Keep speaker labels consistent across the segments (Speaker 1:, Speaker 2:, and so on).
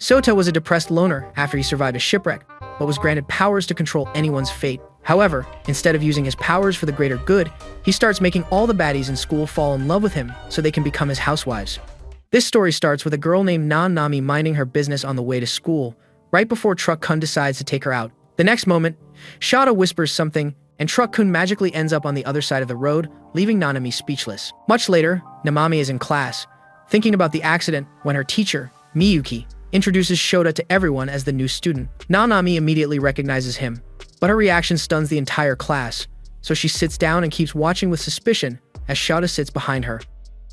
Speaker 1: Sota was a depressed loner after he survived a shipwreck, but was granted powers to control anyone's fate. However, instead of using his powers for the greater good, he starts making all the baddies in school fall in love with him so they can become his housewives. This story starts with a girl named Nami minding her business on the way to school, right before Truck-kun decides to take her out. The next moment, Shada whispers something, and Truck-kun magically ends up on the other side of the road, leaving Nanami speechless. Much later, Namami is in class, thinking about the accident when her teacher, Miyuki, introduces Shota to everyone as the new student. Nanami immediately recognizes him, but her reaction stuns the entire class, so she sits down and keeps watching with suspicion as Shota sits behind her.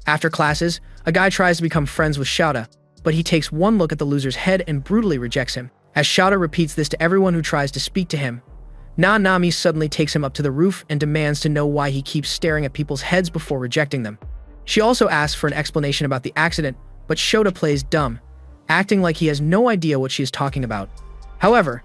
Speaker 1: After classes, a guy tries to become friends with Shota, but he takes one look at the loser's head and brutally rejects him. As Shota repeats this to everyone who tries to speak to him, Nanami suddenly takes him up to the roof and demands to know why he keeps staring at people's heads before rejecting them. She also asks for an explanation about the accident, but Shota plays dumb, acting like he has no idea what she is talking about. However,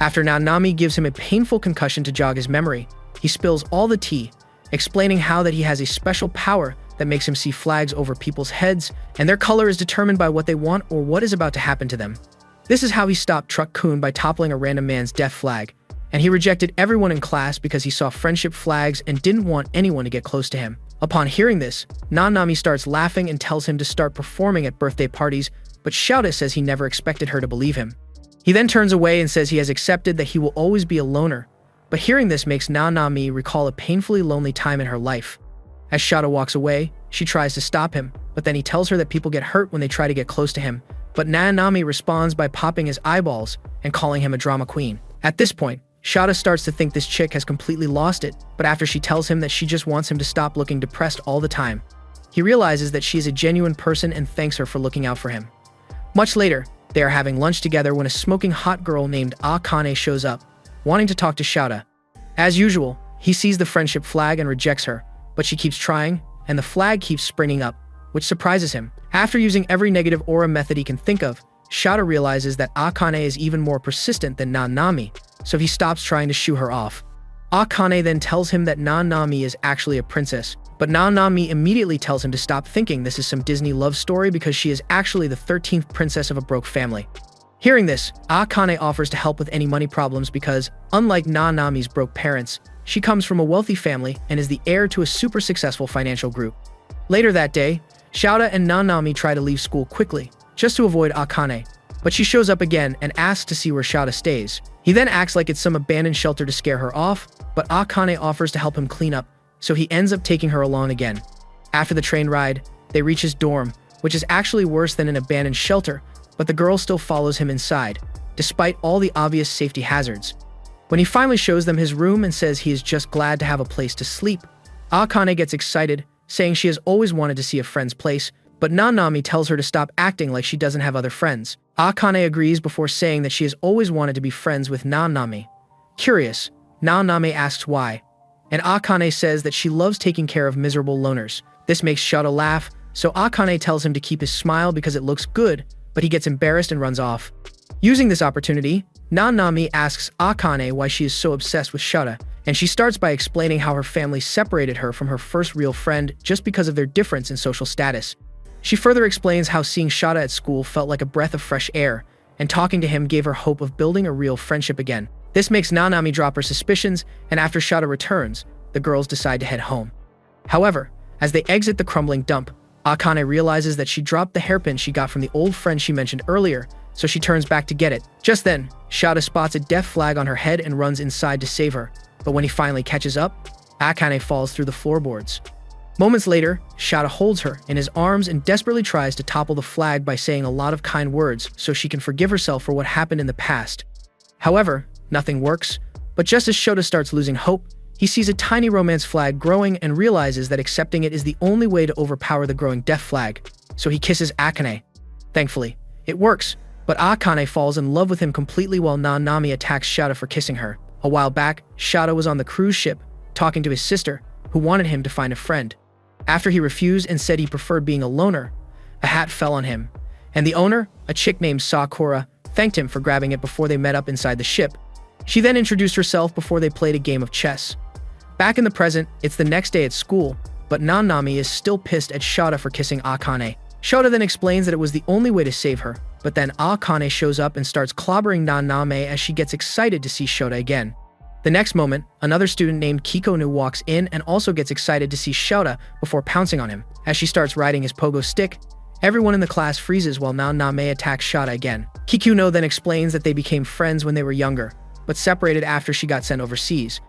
Speaker 1: after Nanami gives him a painful concussion to jog his memory, he spills all the tea, explaining how that he has a special power that makes him see flags over people's heads, and their color is determined by what they want or what is about to happen to them. This is how he stopped Truck-kun by toppling a random man's death flag, and he rejected everyone in class because he saw friendship flags and didn't want anyone to get close to him. Upon hearing this, Nanami starts laughing and tells him to start performing at birthday parties, but Shota says he never expected her to believe him. He then turns away and says he has accepted that he will always be a loner, but hearing this makes Nanami recall a painfully lonely time in her life. As Shota walks away, she tries to stop him, but then he tells her that people get hurt when they try to get close to him, but Nanami responds by popping his eyeballs and calling him a drama queen. At this point, Shota starts to think this chick has completely lost it, but after she tells him that she just wants him to stop looking depressed all the time, he realizes that she is a genuine person and thanks her for looking out for him. Much later, they are having lunch together when a smoking hot girl named Akane shows up, wanting to talk to Shota. As usual, he sees the friendship flag and rejects her, but she keeps trying, and the flag keeps springing up, which surprises him. After using every negative aura method he can think of, Shota realizes that Akane is even more persistent than Nanami, so he stops trying to shoo her off. Akane then tells him that Nanami is actually a princess, but Nanami immediately tells him to stop thinking this is some Disney love story because she is actually the 13th princess of a broke family. Hearing this, Akane offers to help with any money problems because, unlike Nanami's broke parents, she comes from a wealthy family and is the heir to a super successful financial group. Later that day, Shota and Nanami try to leave school quickly, just to avoid Akane, but she shows up again and asks to see where Shota stays. He then acts like it's some abandoned shelter to scare her off, but Akane offers to help him clean up, so he ends up taking her along again. After the train ride, they reach his dorm, which is actually worse than an abandoned shelter, but the girl still follows him inside, despite all the obvious safety hazards. When he finally shows them his room and says he is just glad to have a place to sleep, Akane gets excited, saying she has always wanted to see a friend's place, but Nanami tells her to stop acting like she doesn't have other friends. Akane agrees before saying that she has always wanted to be friends with Nanami. Curious, Nanami asks why, and Akane says that she loves taking care of miserable loners. This makes Shota laugh, so Akane tells him to keep his smile because it looks good, but he gets embarrassed and runs off. Using this opportunity, Nanami asks Akane why she is so obsessed with Shota, and she starts by explaining how her family separated her from her first real friend just because of their difference in social status. She further explains how seeing Shota at school felt like a breath of fresh air, and talking to him gave her hope of building a real friendship again. This makes Nanami drop her suspicions, and after Shota returns, the girls decide to head home. However, as they exit the crumbling dump, Akane realizes that she dropped the hairpin she got from the old friend she mentioned earlier, so she turns back to get it. Just then, Shota spots a death flag on her head and runs inside to save her, but when he finally catches up, Akane falls through the floorboards. Moments later, Shota holds her in his arms and desperately tries to topple the flag by saying a lot of kind words so she can forgive herself for what happened in the past. However, nothing works, but just as Shota starts losing hope, he sees a tiny romance flag growing and realizes that accepting it is the only way to overpower the growing death flag, so he kisses Akane. Thankfully, it works, but Akane falls in love with him completely while Nanami attacks Shota for kissing her. A while back, Shota was on the cruise ship, talking to his sister, who wanted him to find a friend. After he refused and said he preferred being a loner, a hat fell on him, and the owner, a chick named Sakura, thanked him for grabbing it before they met up inside the ship. She then introduced herself before they played a game of chess. Back in the present, it's the next day at school, but Nanami is still pissed at Shota for kissing Akane. Shota then explains that it was the only way to save her, but then Akane shows up and starts clobbering Naname as she gets excited to see Shota again. The next moment, another student named Kikonu walks in and also gets excited to see Shota before pouncing on him. As she starts riding his pogo stick, everyone in the class freezes while Naname attacks Shota again. Kikuno then explains that they became friends when they were younger, but separated after she got sent overseas.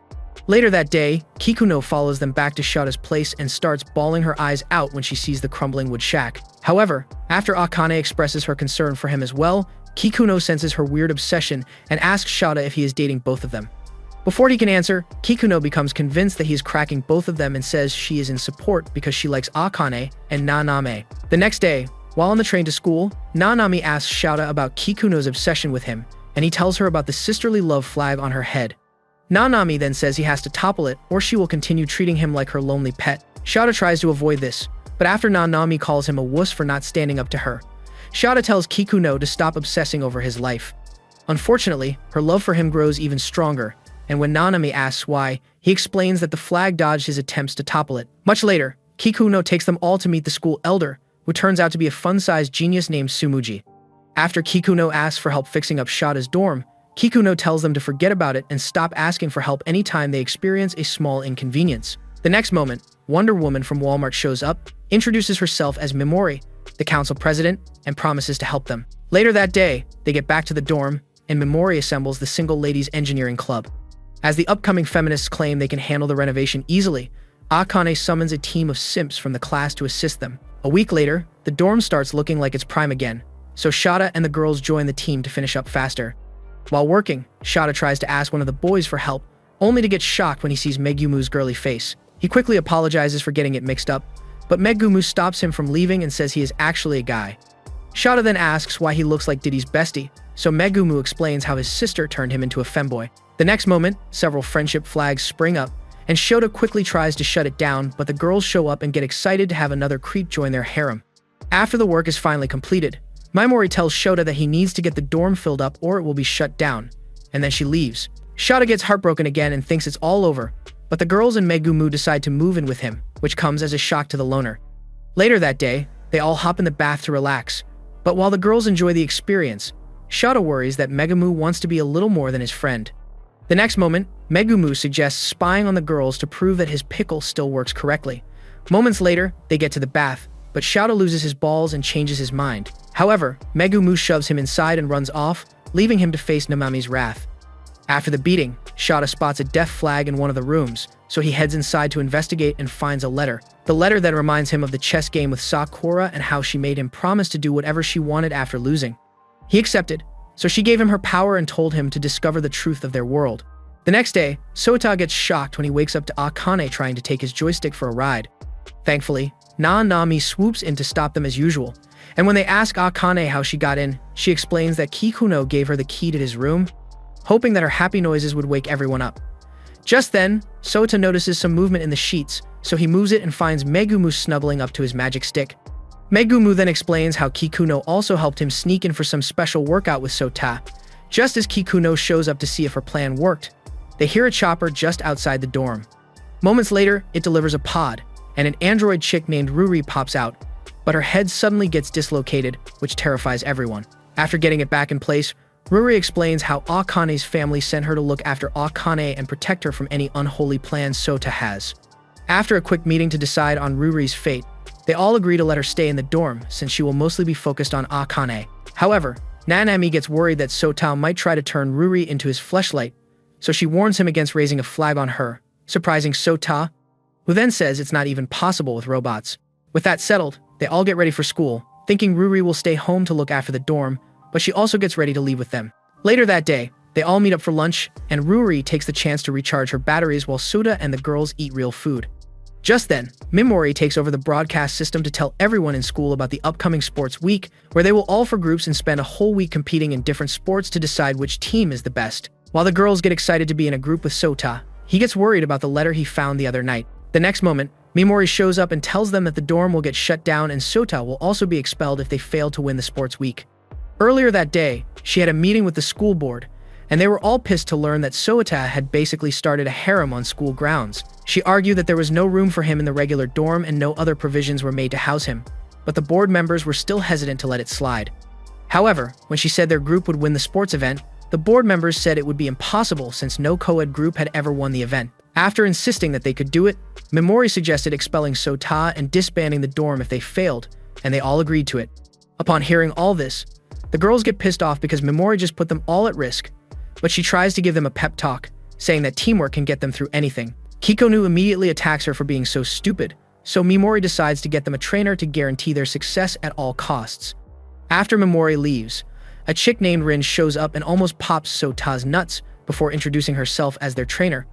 Speaker 1: Later that day, Kikuno follows them back to Shota's place and starts bawling her eyes out when she sees the crumbling wood shack. However, after Akane expresses her concern for him as well, Kikuno senses her weird obsession and asks Shota if he is dating both of them. Before he can answer, Kikuno becomes convinced that he is cracking both of them and says she is in support because she likes Akane and Naname. The next day, while on the train to school, Nanami asks Shota about Kikuno's obsession with him, and he tells her about the sisterly love flag on her head. Nanami then says he has to topple it or she will continue treating him like her lonely pet. Shota tries to avoid this, but after Nanami calls him a wuss for not standing up to her, Shota tells Kikuno to stop obsessing over his life. Unfortunately, her love for him grows even stronger, and when Nanami asks why, he explains that the flag dodged his attempts to topple it. Much later, Kikuno takes them all to meet the school elder, who turns out to be a fun-sized genius named Sumuji. After Kikuno asks for help fixing up Shota's dorm, Kikuno tells them to forget about it and stop asking for help anytime they experience a small inconvenience. The next moment, Wonder Woman from Walmart shows up, introduces herself as Mimori, the council president, and promises to help them. Later that day, they get back to the dorm, and Mimori assembles the Single Ladies Engineering Club. As the upcoming feminists claim they can handle the renovation easily, Akane summons a team of simps from the class to assist them. A week later, the dorm starts looking like it's prime again, so Shota and the girls join the team to finish up faster. While working, Shota tries to ask one of the boys for help, only to get shocked when he sees Megumu's girly face. He quickly apologizes for getting it mixed up, but Megumu stops him from leaving and says he is actually a guy. Shota then asks why he looks like Diddy's bestie, so Megumu explains how his sister turned him into a femboy. The next moment, several friendship flags spring up, and Shota quickly tries to shut it down, but the girls show up and get excited to have another creep join their harem. After the work is finally completed, Mimori tells Shota that he needs to get the dorm filled up or it will be shut down, and then she leaves. Shota gets heartbroken again and thinks it's all over, but the girls and Megumu decide to move in with him, which comes as a shock to the loner. Later that day, they all hop in the bath to relax, but while the girls enjoy the experience, Shota worries that Megumu wants to be a little more than his friend. The next moment, Megumu suggests spying on the girls to prove that his pickle still works correctly. Moments later, they get to the bath, but Shota loses his balls and changes his mind. However, Megumu shoves him inside and runs off, leaving him to face Namami's wrath. After the beating, Shota spots a death flag in one of the rooms, so he heads inside to investigate and finds a letter. The letter then reminds him of the chess game with Sakura and how she made him promise to do whatever she wanted after losing. He accepted, so she gave him her power and told him to discover the truth of their world. The next day, Sota gets shocked when he wakes up to Akane trying to take his joystick for a ride. Thankfully, Nanami swoops in to stop them as usual, and when they ask Akane how she got in, she explains that Kikuno gave her the key to his room, hoping that her happy noises would wake everyone up. Just then, Sota notices some movement in the sheets, so he moves it and finds Megumu snuggling up to his magic stick. Megumu then explains how Kikuno also helped him sneak in for some special workout with Sota. Just as Kikuno shows up to see if her plan worked, they hear a chopper just outside the dorm. Moments later, it delivers a pod, and an android chick named Ruri pops out, but her head suddenly gets dislocated, which terrifies everyone. After getting it back in place, Ruri explains how Akane's family sent her to look after Akane and protect her from any unholy plans Sota has. After a quick meeting to decide on Ruri's fate, they all agree to let her stay in the dorm since she will mostly be focused on Akane. However, Nanami gets worried that Sota might try to turn Ruri into his fleshlight, so she warns him against raising a flag on her, surprising Sota, who then says it's not even possible with robots. With that settled, they all get ready for school, thinking Ruri will stay home to look after the dorm, but she also gets ready to leave with them. Later that day, they all meet up for lunch, and Ruri takes the chance to recharge her batteries while Suda and the girls eat real food. Just then, Mimori takes over the broadcast system to tell everyone in school about the upcoming sports week, where they will all for groups and spend a whole week competing in different sports to decide which team is the best. While the girls get excited to be in a group with Sota, he gets worried about the letter he found the other night. The next moment, Mimori shows up and tells them that the dorm will get shut down and Sota will also be expelled if they fail to win the sports week. Earlier that day, she had a meeting with the school board, and they were all pissed to learn that Sota had basically started a harem on school grounds. She argued that there was no room for him in the regular dorm and no other provisions were made to house him, but the board members were still hesitant to let it slide. However, when she said their group would win the sports event, the board members said it would be impossible since no co-ed group had ever won the event. After insisting that they could do it, Memori suggested expelling Sota and disbanding the dorm if they failed, and they all agreed to it. Upon hearing all this, the girls get pissed off because Memori just put them all at risk, but she tries to give them a pep talk, saying that teamwork can get them through anything. Kikonu immediately attacks her for being so stupid, so Memori decides to get them a trainer to guarantee their success at all costs. After Memori leaves, a chick named Rin shows up and almost pops Sota's nuts before introducing herself as their trainer.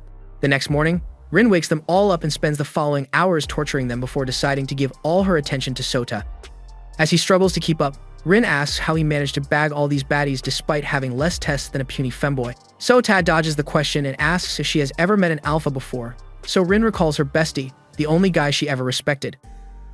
Speaker 1: The next morning, Rin wakes them all up and spends the following hours torturing them before deciding to give all her attention to Sota. As he struggles to keep up, Rin asks how he managed to bag all these baddies despite having less tests than a puny femboy. Sota dodges the question and asks if she has ever met an alpha before, so Rin recalls her bestie, the only guy she ever respected.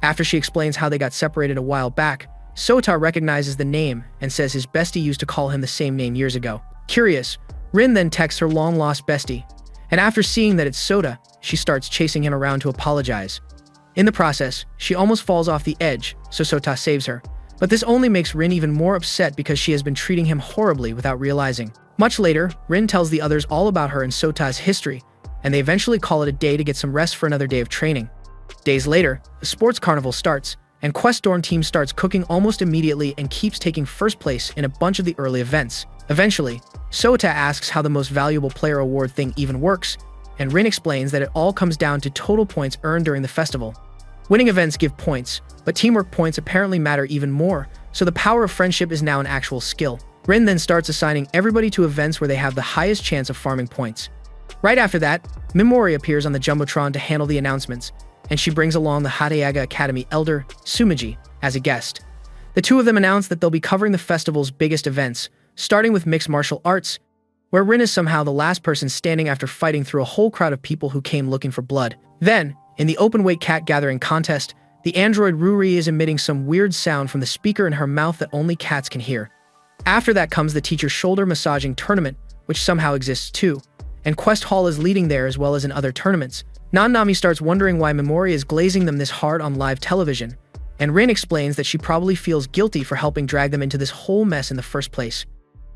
Speaker 1: After she explains how they got separated a while back, Sota recognizes the name and says his bestie used to call him the same name years ago. Curious, Rin then texts her long-lost bestie, and after seeing that it's Sota, she starts chasing him around to apologize. In the process, she almost falls off the edge, so Sota saves her. But this only makes Rin even more upset because she has been treating him horribly without realizing. Much later, Rin tells the others all about her and Sota's history, and they eventually call it a day to get some rest for another day of training. Days later, the sports carnival starts, and Quest Dorm team starts cooking almost immediately and keeps taking first place in a bunch of the early events. Eventually, Sota asks how the most valuable player award thing even works, and Rin explains that it all comes down to total points earned during the festival. Winning events give points, but teamwork points apparently matter even more, so the power of friendship is now an actual skill. Rin then starts assigning everybody to events where they have the highest chance of farming points. Right after that, Memori appears on the Jumbotron to handle the announcements, and she brings along the Hatayaga Academy elder, Sumiji, as a guest. The two of them announce that they'll be covering the festival's biggest events, starting with mixed martial arts, where Rin is somehow the last person standing after fighting through a whole crowd of people who came looking for blood. Then, in the open-weight cat gathering contest, the android Ruri is emitting some weird sound from the speaker in her mouth that only cats can hear. After that comes the teacher shoulder massaging tournament, which somehow exists too, and Quest Hall is leading there as well as in other tournaments. Nami starts wondering why Memori is glazing them this hard on live television, and Rin explains that she probably feels guilty for helping drag them into this whole mess in the first place.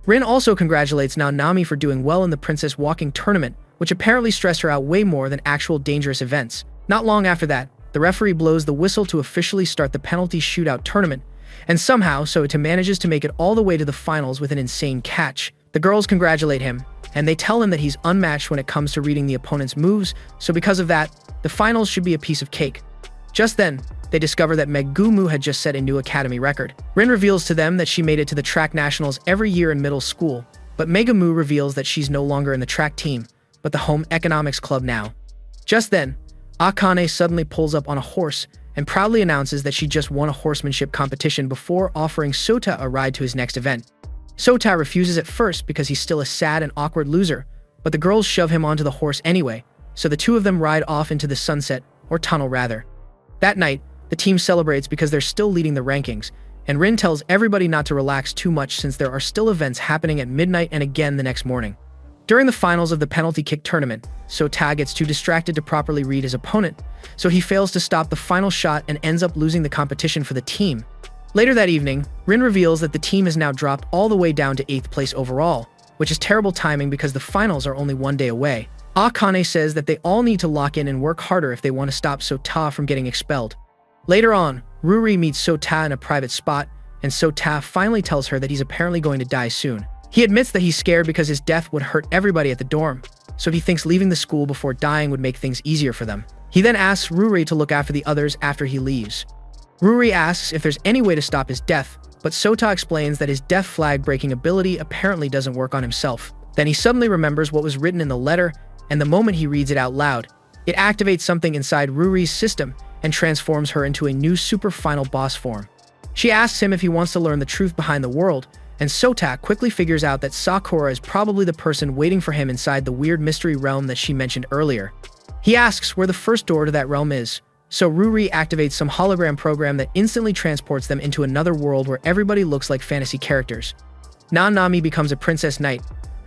Speaker 1: Rin also congratulates Nami for doing well in the Princess Walking tournament, which apparently stressed her out way more than actual dangerous events. Not long after that, the referee blows the whistle to officially start the penalty shootout tournament, and somehow Sota manages to make it all the way to the finals with an insane catch. The girls congratulate him, and they tell him that he's unmatched when it comes to reading the opponent's moves, so because of that, the finals should be a piece of cake. Just then, they discover that Megumu had just set a new academy record. Rin reveals to them that she made it to the track nationals every year in middle school, but Megumu reveals that she's no longer in the track team, but the home economics club now. Just then, Akane suddenly pulls up on a horse and proudly announces that she just won a horsemanship competition before offering Sota a ride to his next event. Sota refuses at first because he's still a sad and awkward loser, but the girls shove him onto the horse anyway, so the two of them ride off into the sunset, or tunnel rather. That night, the team celebrates because they're still leading the rankings, and Rin tells everybody not to relax too much since there are still events happening at midnight and again the next morning. During the finals of the penalty kick tournament, Sota gets too distracted to properly read his opponent, so he fails to stop the final shot and ends up losing the competition for the team. Later that evening, Rin reveals that the team has now dropped all the way down to 8th place overall, which is terrible timing because the finals are only one day away. Akane says that they all need to lock in and work harder if they want to stop Sota from getting expelled. Later on, Ruri meets Sota in a private spot, and Sota finally tells her that he's apparently going to die soon. He admits that he's scared because his death would hurt everybody at the dorm, so he thinks leaving the school before dying would make things easier for them. He then asks Ruri to look after the others after he leaves. Ruri asks if there's any way to stop his death, but Sota explains that his death flag breaking ability apparently doesn't work on himself. Then he suddenly remembers what was written in the letter, and the moment he reads it out loud, it activates something inside Ruri's system and transforms her into a new super final boss form. She asks him if he wants to learn the truth behind the world, and Sota quickly figures out that Sakura is probably the person waiting for him inside the weird mystery realm that she mentioned earlier. He asks where the first door to that realm is, so Ruri activates some hologram program that instantly transports them into another world where everybody looks like fantasy characters. Nami becomes a princess knight,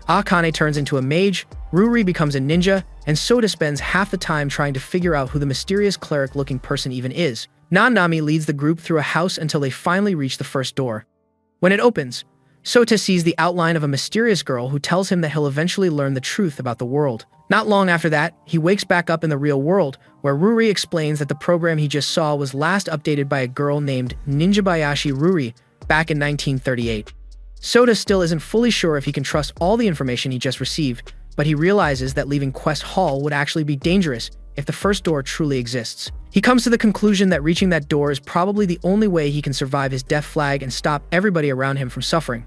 Speaker 1: Akane turns into a mage, Ruri becomes a ninja, and Sota spends half the time trying to figure out who the mysterious cleric-looking person even is. Nami leads the group through a house until they finally reach the first door. When it opens, Sota sees the outline of a mysterious girl who tells him that he'll eventually learn the truth about the world. Not long after that, he wakes back up in the real world, where Ruri explains that the program he just saw was last updated by a girl named Ninjabayashi Ruri back in 1938. Sota still isn't fully sure if he can trust all the information he just received, but he realizes that leaving Quest Hall would actually be dangerous if the first door truly exists. He comes to the conclusion that reaching that door is probably the only way he can survive his death flag and stop everybody around him from suffering.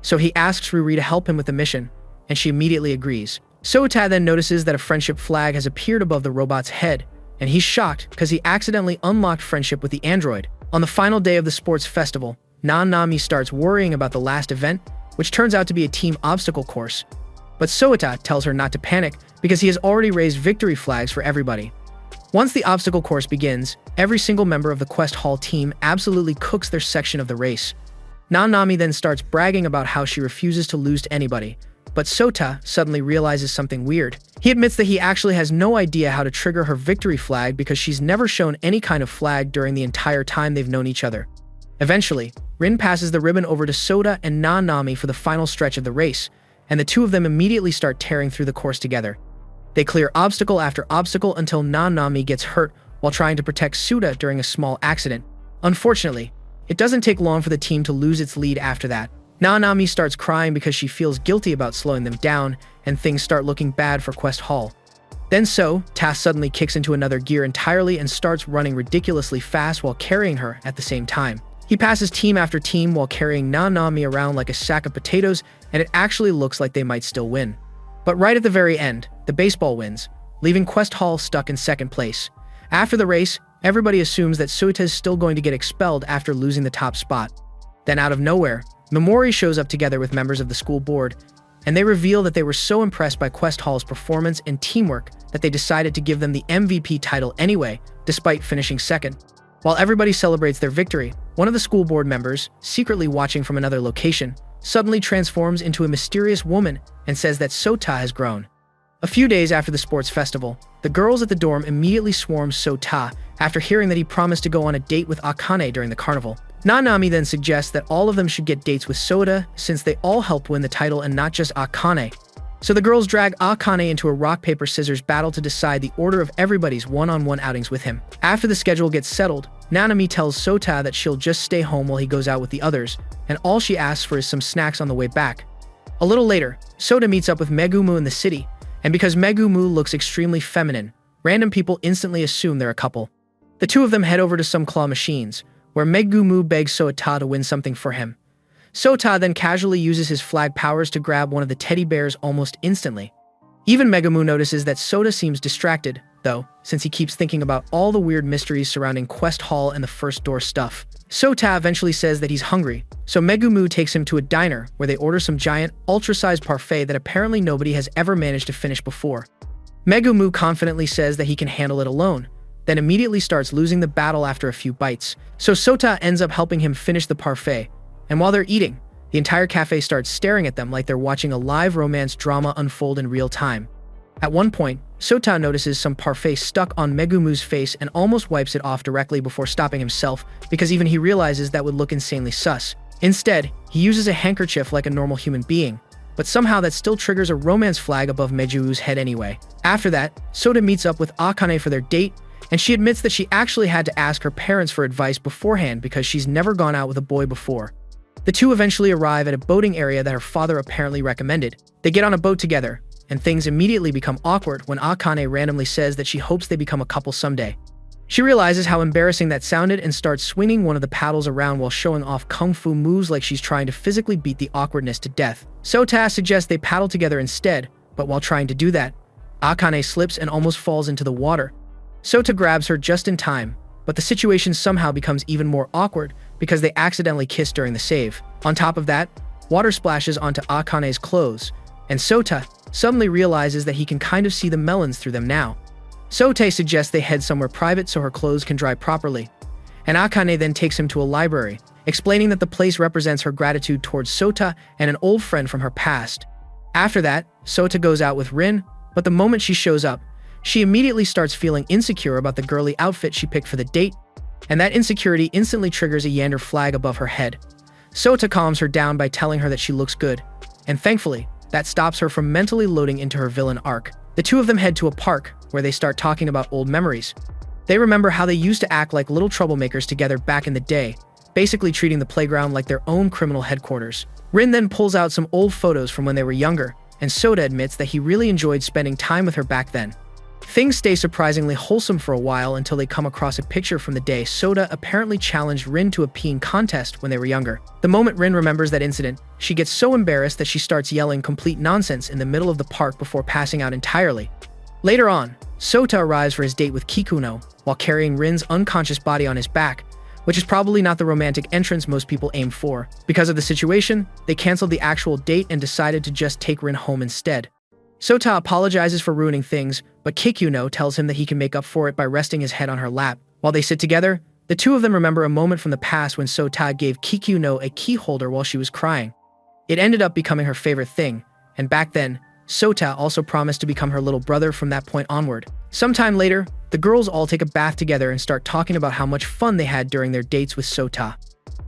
Speaker 1: So he asks Ruri to help him with the mission, and she immediately agrees. Sota then notices that a friendship flag has appeared above the robot's head, and he's shocked because he accidentally unlocked friendship with the android. On the final day of the sports festival, Nami starts worrying about the last event, which turns out to be a team obstacle course. But Sota tells her not to panic because he has already raised victory flags for everybody. Once the obstacle course begins, every single member of the Quest Hall team absolutely cooks their section of the race. Nami then starts bragging about how she refuses to lose to anybody, but Sota suddenly realizes something weird. He admits that he actually has no idea how to trigger her victory flag because she's never shown any kind of flag during the entire time they've known each other. Eventually, Rin passes the ribbon over to Sota and Nami for the final stretch of the race, and the two of them immediately start tearing through the course together. They clear obstacle after obstacle until Nami gets hurt while trying to protect Sota during a small accident. Unfortunately, it doesn't take long for the team to lose its lead after that. Nami starts crying because she feels guilty about slowing them down, and things start looking bad for Quest Hall. Then Ta suddenly kicks into another gear entirely and starts running ridiculously fast while carrying her at the same time. He passes team after team while carrying Nami around like a sack of potatoes, and it actually looks like they might still win. But right at the very end, the baseball wins, leaving Quest Hall stuck in second place. After the race, everybody assumes that Sota is still going to get expelled after losing the top spot. Then out of nowhere, Memori shows up together with members of the school board, and they reveal that they were so impressed by Quest Hall's performance and teamwork that they decided to give them the MVP title anyway, despite finishing second. While everybody celebrates their victory, one of the school board members, secretly watching from another location, suddenly transforms into a mysterious woman and says that Sota has grown. A few days after the sports festival, the girls at the dorm immediately swarm Sota after hearing that he promised to go on a date with Akane during the carnival. Nami then suggests that all of them should get dates with Sota since they all helped win the title and not just Akane. So the girls drag Akane into a rock-paper-scissors battle to decide the order of everybody's one-on-one outings with him. After the schedule gets settled, Nami tells Sota that she'll just stay home while he goes out with the others, and all she asks for is some snacks on the way back. A little later, Sota meets up with Megumu in the city, and because Megumu looks extremely feminine, random people instantly assume they're a couple. The two of them head over to some claw machines, where Megumu begs Sota to win something for him. Sota then casually uses his flag powers to grab one of the teddy bears almost instantly. Even Megumu notices that Sota seems distracted, though, since he keeps thinking about all the weird mysteries surrounding Quest Hall and the first door stuff. Sota eventually says that he's hungry, so Megumu takes him to a diner where they order some giant, ultra-sized parfait that apparently nobody has ever managed to finish before. Megumu confidently says that he can handle it alone, then immediately starts losing the battle after a few bites. So Sota ends up helping him finish the parfait, and while they're eating, the entire cafe starts staring at them like they're watching a live romance drama unfold in real time. At one point, Sota notices some parfait stuck on Megumu's face and almost wipes it off directly before stopping himself because even he realizes that would look insanely sus. Instead, he uses a handkerchief like a normal human being, but somehow that still triggers a romance flag above Megumu's head anyway. After that, Sota meets up with Akane for their date, and she admits that she actually had to ask her parents for advice beforehand because she's never gone out with a boy before. The two eventually arrive at a boating area that her father apparently recommended. They get on a boat together, and things immediately become awkward when Akane randomly says that she hopes they become a couple someday. She realizes how embarrassing that sounded and starts swinging one of the paddles around while showing off kung fu moves like she's trying to physically beat the awkwardness to death. Sota suggests they paddle together instead, but while trying to do that, Akane slips and almost falls into the water. Sota grabs her just in time, but the situation somehow becomes even more awkward because they accidentally kiss during the save. On top of that, water splashes onto Akane's clothes, and Sota suddenly realizes that he can kind of see the melons through them now. Sota suggests they head somewhere private so her clothes can dry properly, and Akane then takes him to a library, explaining that the place represents her gratitude towards Sota and an old friend from her past. After that, Sota goes out with Rin, but the moment she shows up, she immediately starts feeling insecure about the girly outfit she picked for the date, and that insecurity instantly triggers a Yander flag above her head. Sota calms her down by telling her that she looks good, and thankfully, that stops her from mentally loading into her villain arc. The two of them head to a park, where they start talking about old memories. They remember how they used to act like little troublemakers together back in the day, basically treating the playground like their own criminal headquarters. Rin then pulls out some old photos from when they were younger, and Sota admits that he really enjoyed spending time with her back then. Things stay surprisingly wholesome for a while until they come across a picture from the day Sota apparently challenged Rin to a peeing contest when they were younger. The moment Rin remembers that incident, she gets so embarrassed that she starts yelling complete nonsense in the middle of the park before passing out entirely. Later on, Sota arrives for his date with Kikuno while carrying Rin's unconscious body on his back, which is probably not the romantic entrance most people aim for. Because of the situation, they canceled the actual date and decided to just take Rin home instead. Sota apologizes for ruining things, but Kikuno tells him that he can make up for it by resting his head on her lap. While they sit together, the two of them remember a moment from the past when Sota gave Kikuno a key holder while she was crying. It ended up becoming her favorite thing, and back then, Sota also promised to become her little brother from that point onward. Sometime later, the girls all take a bath together and start talking about how much fun they had during their dates with Sota.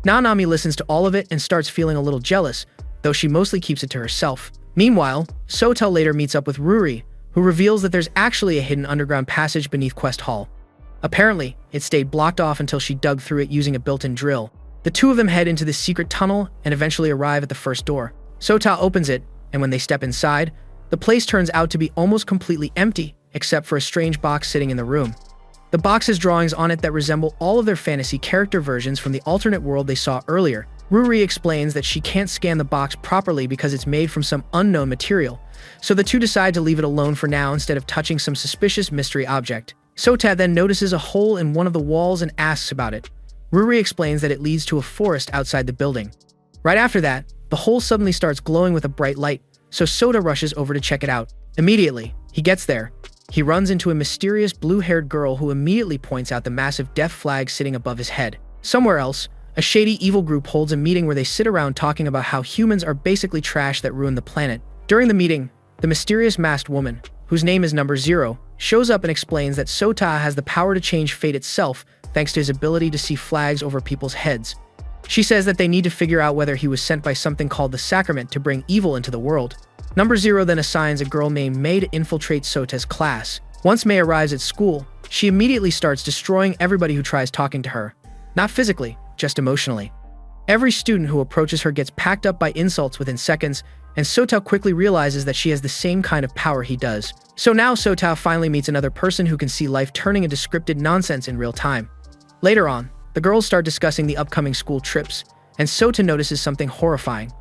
Speaker 1: Nanami listens to all of it and starts feeling a little jealous, though she mostly keeps it to herself. Meanwhile, Sota later meets up with Ruri, who reveals that there's actually a hidden underground passage beneath Quest Hall. Apparently, it stayed blocked off until she dug through it using a built-in drill. The two of them head into this secret tunnel and eventually arrive at the first door. Sota opens it, and when they step inside, the place turns out to be almost completely empty, except for a strange box sitting in the room. The box has drawings on it that resemble all of their fantasy character versions from the alternate world they saw earlier. Ruri explains that she can't scan the box properly because it's made from some unknown material, so the two decide to leave it alone for now instead of touching some suspicious mystery object. Sota then notices a hole in one of the walls and asks about it. Ruri explains that it leads to a forest outside the building. Right after that, the hole suddenly starts glowing with a bright light, so Sota rushes over to check it out. Immediately, he gets there. He runs into a mysterious blue-haired girl who immediately points out the massive death flag sitting above his head. Somewhere else, a shady evil group holds a meeting where they sit around talking about how humans are basically trash that ruin the planet. During the meeting, the mysterious masked woman, whose name is Number Zero, shows up and explains that Sota has the power to change fate itself thanks to his ability to see flags over people's heads. She says that they need to figure out whether he was sent by something called the Sacrament to bring evil into the world. Number Zero then assigns a girl named May to infiltrate Sota's class. Once May arrives at school, she immediately starts destroying everybody who tries talking to her. Not physically, just emotionally. Every student who approaches her gets packed up by insults within seconds, and Sota quickly realizes that she has the same kind of power he does. So now Sota finally meets another person who can see life turning into scripted nonsense in real time. Later on, the girls start discussing the upcoming school trips, and Sota notices something horrifying.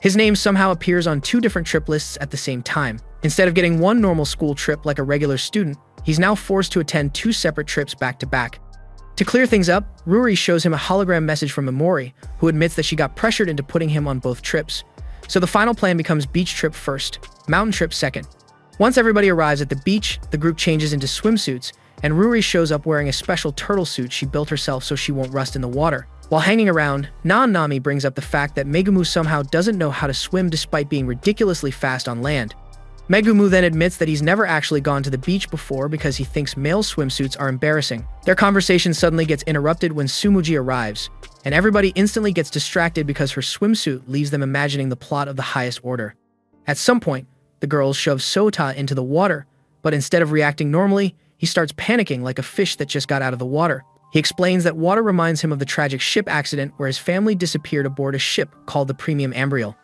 Speaker 1: His name somehow appears on two different trip lists at the same time. Instead of getting one normal school trip like a regular student, he's now forced to attend two separate trips back to back. To clear things up, Ruri shows him a hologram message from Memori, who admits that she got pressured into putting him on both trips. So the final plan becomes beach trip first, mountain trip second. Once everybody arrives at the beach, the group changes into swimsuits, and Ruri shows up wearing a special turtle suit she built herself so she won't rust in the water. While hanging around, Nami brings up the fact that Megumu somehow doesn't know how to swim despite being ridiculously fast on land. Megumu then admits that he's never actually gone to the beach before because he thinks male swimsuits are embarrassing. Their conversation suddenly gets interrupted when Tsumugi arrives, and everybody instantly gets distracted because her swimsuit leaves them imagining the plot of the highest order. At some point, the girls shove Sota into the water, but instead of reacting normally, he starts panicking like a fish that just got out of the water. He explains that water reminds him of the tragic ship accident where his family disappeared aboard a ship called the Premium Ambriel.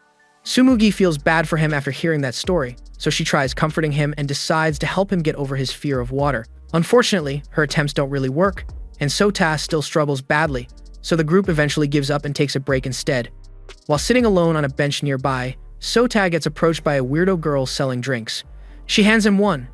Speaker 1: Tsumugi feels bad for him after hearing that story, so she tries comforting him and decides to help him get over his fear of water. Unfortunately, her attempts don't really work, and Sota still struggles badly, so the group eventually gives up and takes a break instead. While sitting alone on a bench nearby, Sota gets approached by a weirdo girl selling drinks. She hands him one,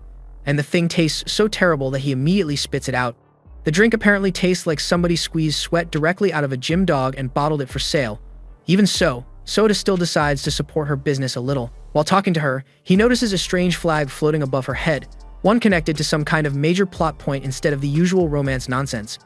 Speaker 1: and the thing tastes so terrible that he immediately spits it out. The drink apparently tastes like somebody squeezed sweat directly out of a gym dog and bottled it for sale. Even so, Sota still decides to support her business a little. While talking to her, he notices a strange flag floating above her head, one connected to some kind of major plot point instead of the usual romance nonsense.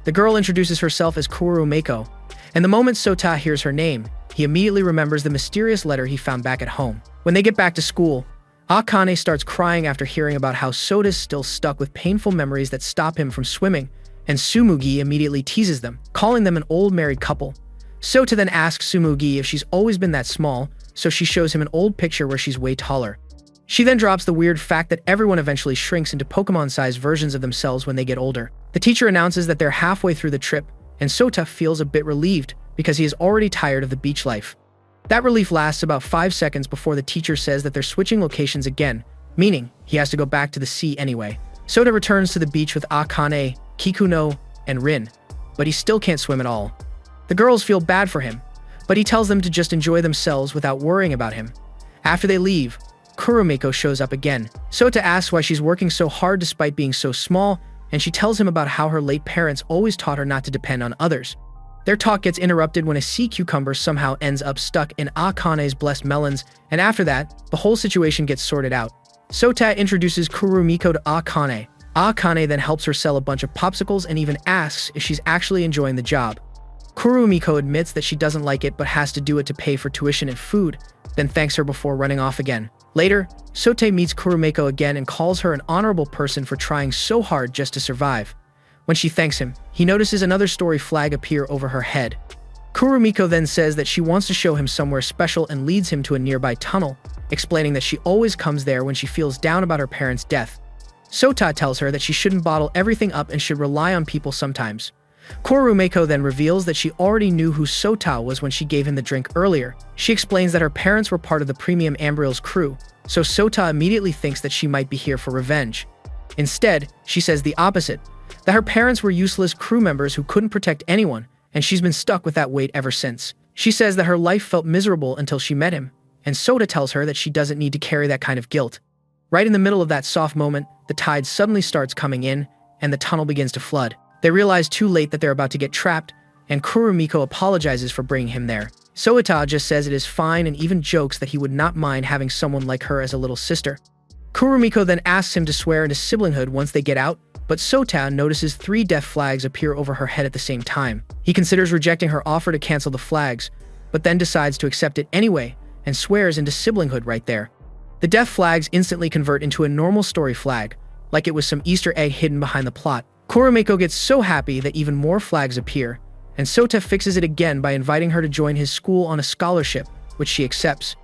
Speaker 1: The girl introduces herself as Kuru Meiko, and the moment Sota hears her name, he immediately remembers the mysterious letter he found back at home. When they get back to school, Akane starts crying after hearing about how Sota's still stuck with painful memories that stop him from swimming, and Tsumugi immediately teases them, calling them an old married couple. Sota then asks Tsumugi if she's always been that small, so she shows him an old picture where she's way taller. She then drops the weird fact that everyone eventually shrinks into Pokemon-sized versions of themselves when they get older. The teacher announces that they're halfway through the trip, and Sota feels a bit relieved because he is already tired of the beach life. That relief lasts about 5 seconds before the teacher says that they're switching locations again, meaning he has to go back to the sea anyway. Sota returns to the beach with Akane, Kikuno, and Rin, but he still can't swim at all. The girls feel bad for him, but he tells them to just enjoy themselves without worrying about him. After they leave, Kurumiko shows up again. Sota asks why she's working so hard despite being so small, and she tells him about how her late parents always taught her not to depend on others. Their talk gets interrupted when a sea cucumber somehow ends up stuck in Akane's blessed melons, and after that, the whole situation gets sorted out. Sota introduces Kurumiko to Akane. Akane then helps her sell a bunch of popsicles and even asks if she's actually enjoying the job. Kurumiko admits that she doesn't like it but has to do it to pay for tuition and food, then thanks her before running off again. Later, Sota meets Kurumiko again and calls her an honorable person for trying so hard just to survive. When she thanks him, he notices another story flag appear over her head. Kurumiko then says that she wants to show him somewhere special and leads him to a nearby tunnel, explaining that she always comes there when she feels down about her parents' death. Sota tells her that she shouldn't bottle everything up and should rely on people sometimes. Kurumiko then reveals that she already knew who Sota was when she gave him the drink earlier. She explains that her parents were part of the Premium Ambriel's crew, so Sota immediately thinks that she might be here for revenge. Instead, she says the opposite, that her parents were useless crew members who couldn't protect anyone, and she's been stuck with that weight ever since. She says that her life felt miserable until she met him, and Sota tells her that she doesn't need to carry that kind of guilt. Right in the middle of that soft moment, the tide suddenly starts coming in, and the tunnel begins to flood. They realize too late that they're about to get trapped, and Kurumiko apologizes for bringing him there. Sota just says it is fine and even jokes that he would not mind having someone like her as a little sister. Kurumiko then asks him to swear into siblinghood once they get out, but Sota notices 3 death flags appear over her head at the same time. He considers rejecting her offer to cancel the flags, but then decides to accept it anyway, and swears into siblinghood right there. The death flags instantly convert into a normal story flag, like it was some Easter egg hidden behind the plot. Kurumiko gets so happy that even more flags appear, and Sota fixes it again by inviting her to join his school on a scholarship, which she accepts.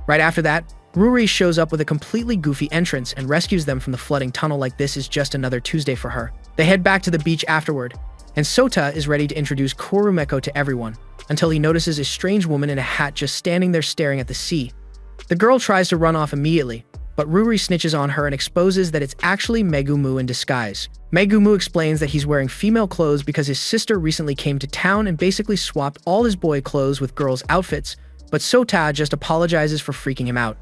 Speaker 1: Right after that, Ruri shows up with a completely goofy entrance and rescues them from the flooding tunnel like this is just another Tuesday for her. They head back to the beach afterward, and Sota is ready to introduce Kurumiko to everyone, until he notices a strange woman in a hat just standing there staring at the sea. The girl tries to run off immediately, but Ruri snitches on her and exposes that it's actually Megumu in disguise. Megumu explains that he's wearing female clothes because his sister recently came to town and basically swapped all his boy clothes with girls' outfits, but Sota just apologizes for freaking him out.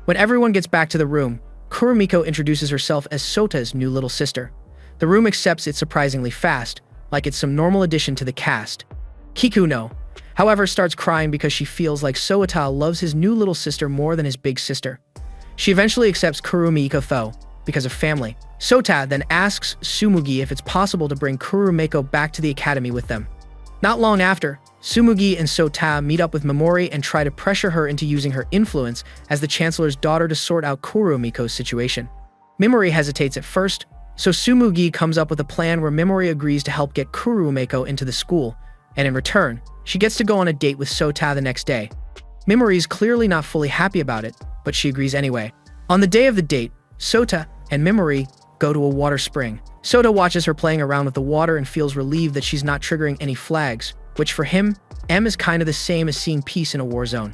Speaker 1: When everyone gets back to the room, Kurumiko introduces herself as Sota's new little sister. The room accepts it surprisingly fast, like it's some normal addition to the cast. Kikuno, however, starts crying because she feels like Sota loves his new little sister more than his big sister. She eventually accepts Kurumiko though, because of family. Sota then asks Tsumugi if it's possible to bring Kurumiko back to the academy with them. Not long after, Tsumugi and Sota meet up with Memori and try to pressure her into using her influence as the Chancellor's daughter to sort out Kurumiko's situation. Memori hesitates at first, so Tsumugi comes up with a plan where Memori agrees to help get Kurumiko into the school, and in return, she gets to go on a date with Sota the next day. Memori is clearly not fully happy about it, but she agrees anyway. On the day of the date, Sota and Memori go to a water spring. Sota watches her playing around with the water and feels relieved that she's not triggering any flags, which for him, M is kind of the same as seeing peace in a war zone.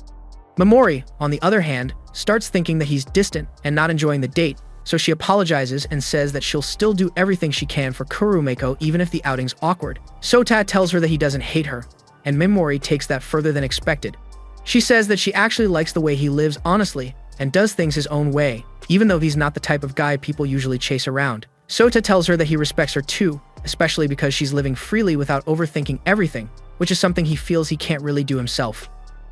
Speaker 1: Memori, on the other hand, starts thinking that he's distant and not enjoying the date, so she apologizes and says that she'll still do everything she can for Kurumiko even if the outing's awkward. Sota tells her that he doesn't hate her, and Memori takes that further than expected. She says that she actually likes the way he lives honestly and does things his own way, even though he's not the type of guy people usually chase around. Sota tells her that he respects her too, especially because she's living freely without overthinking everything, which is something he feels he can't really do himself.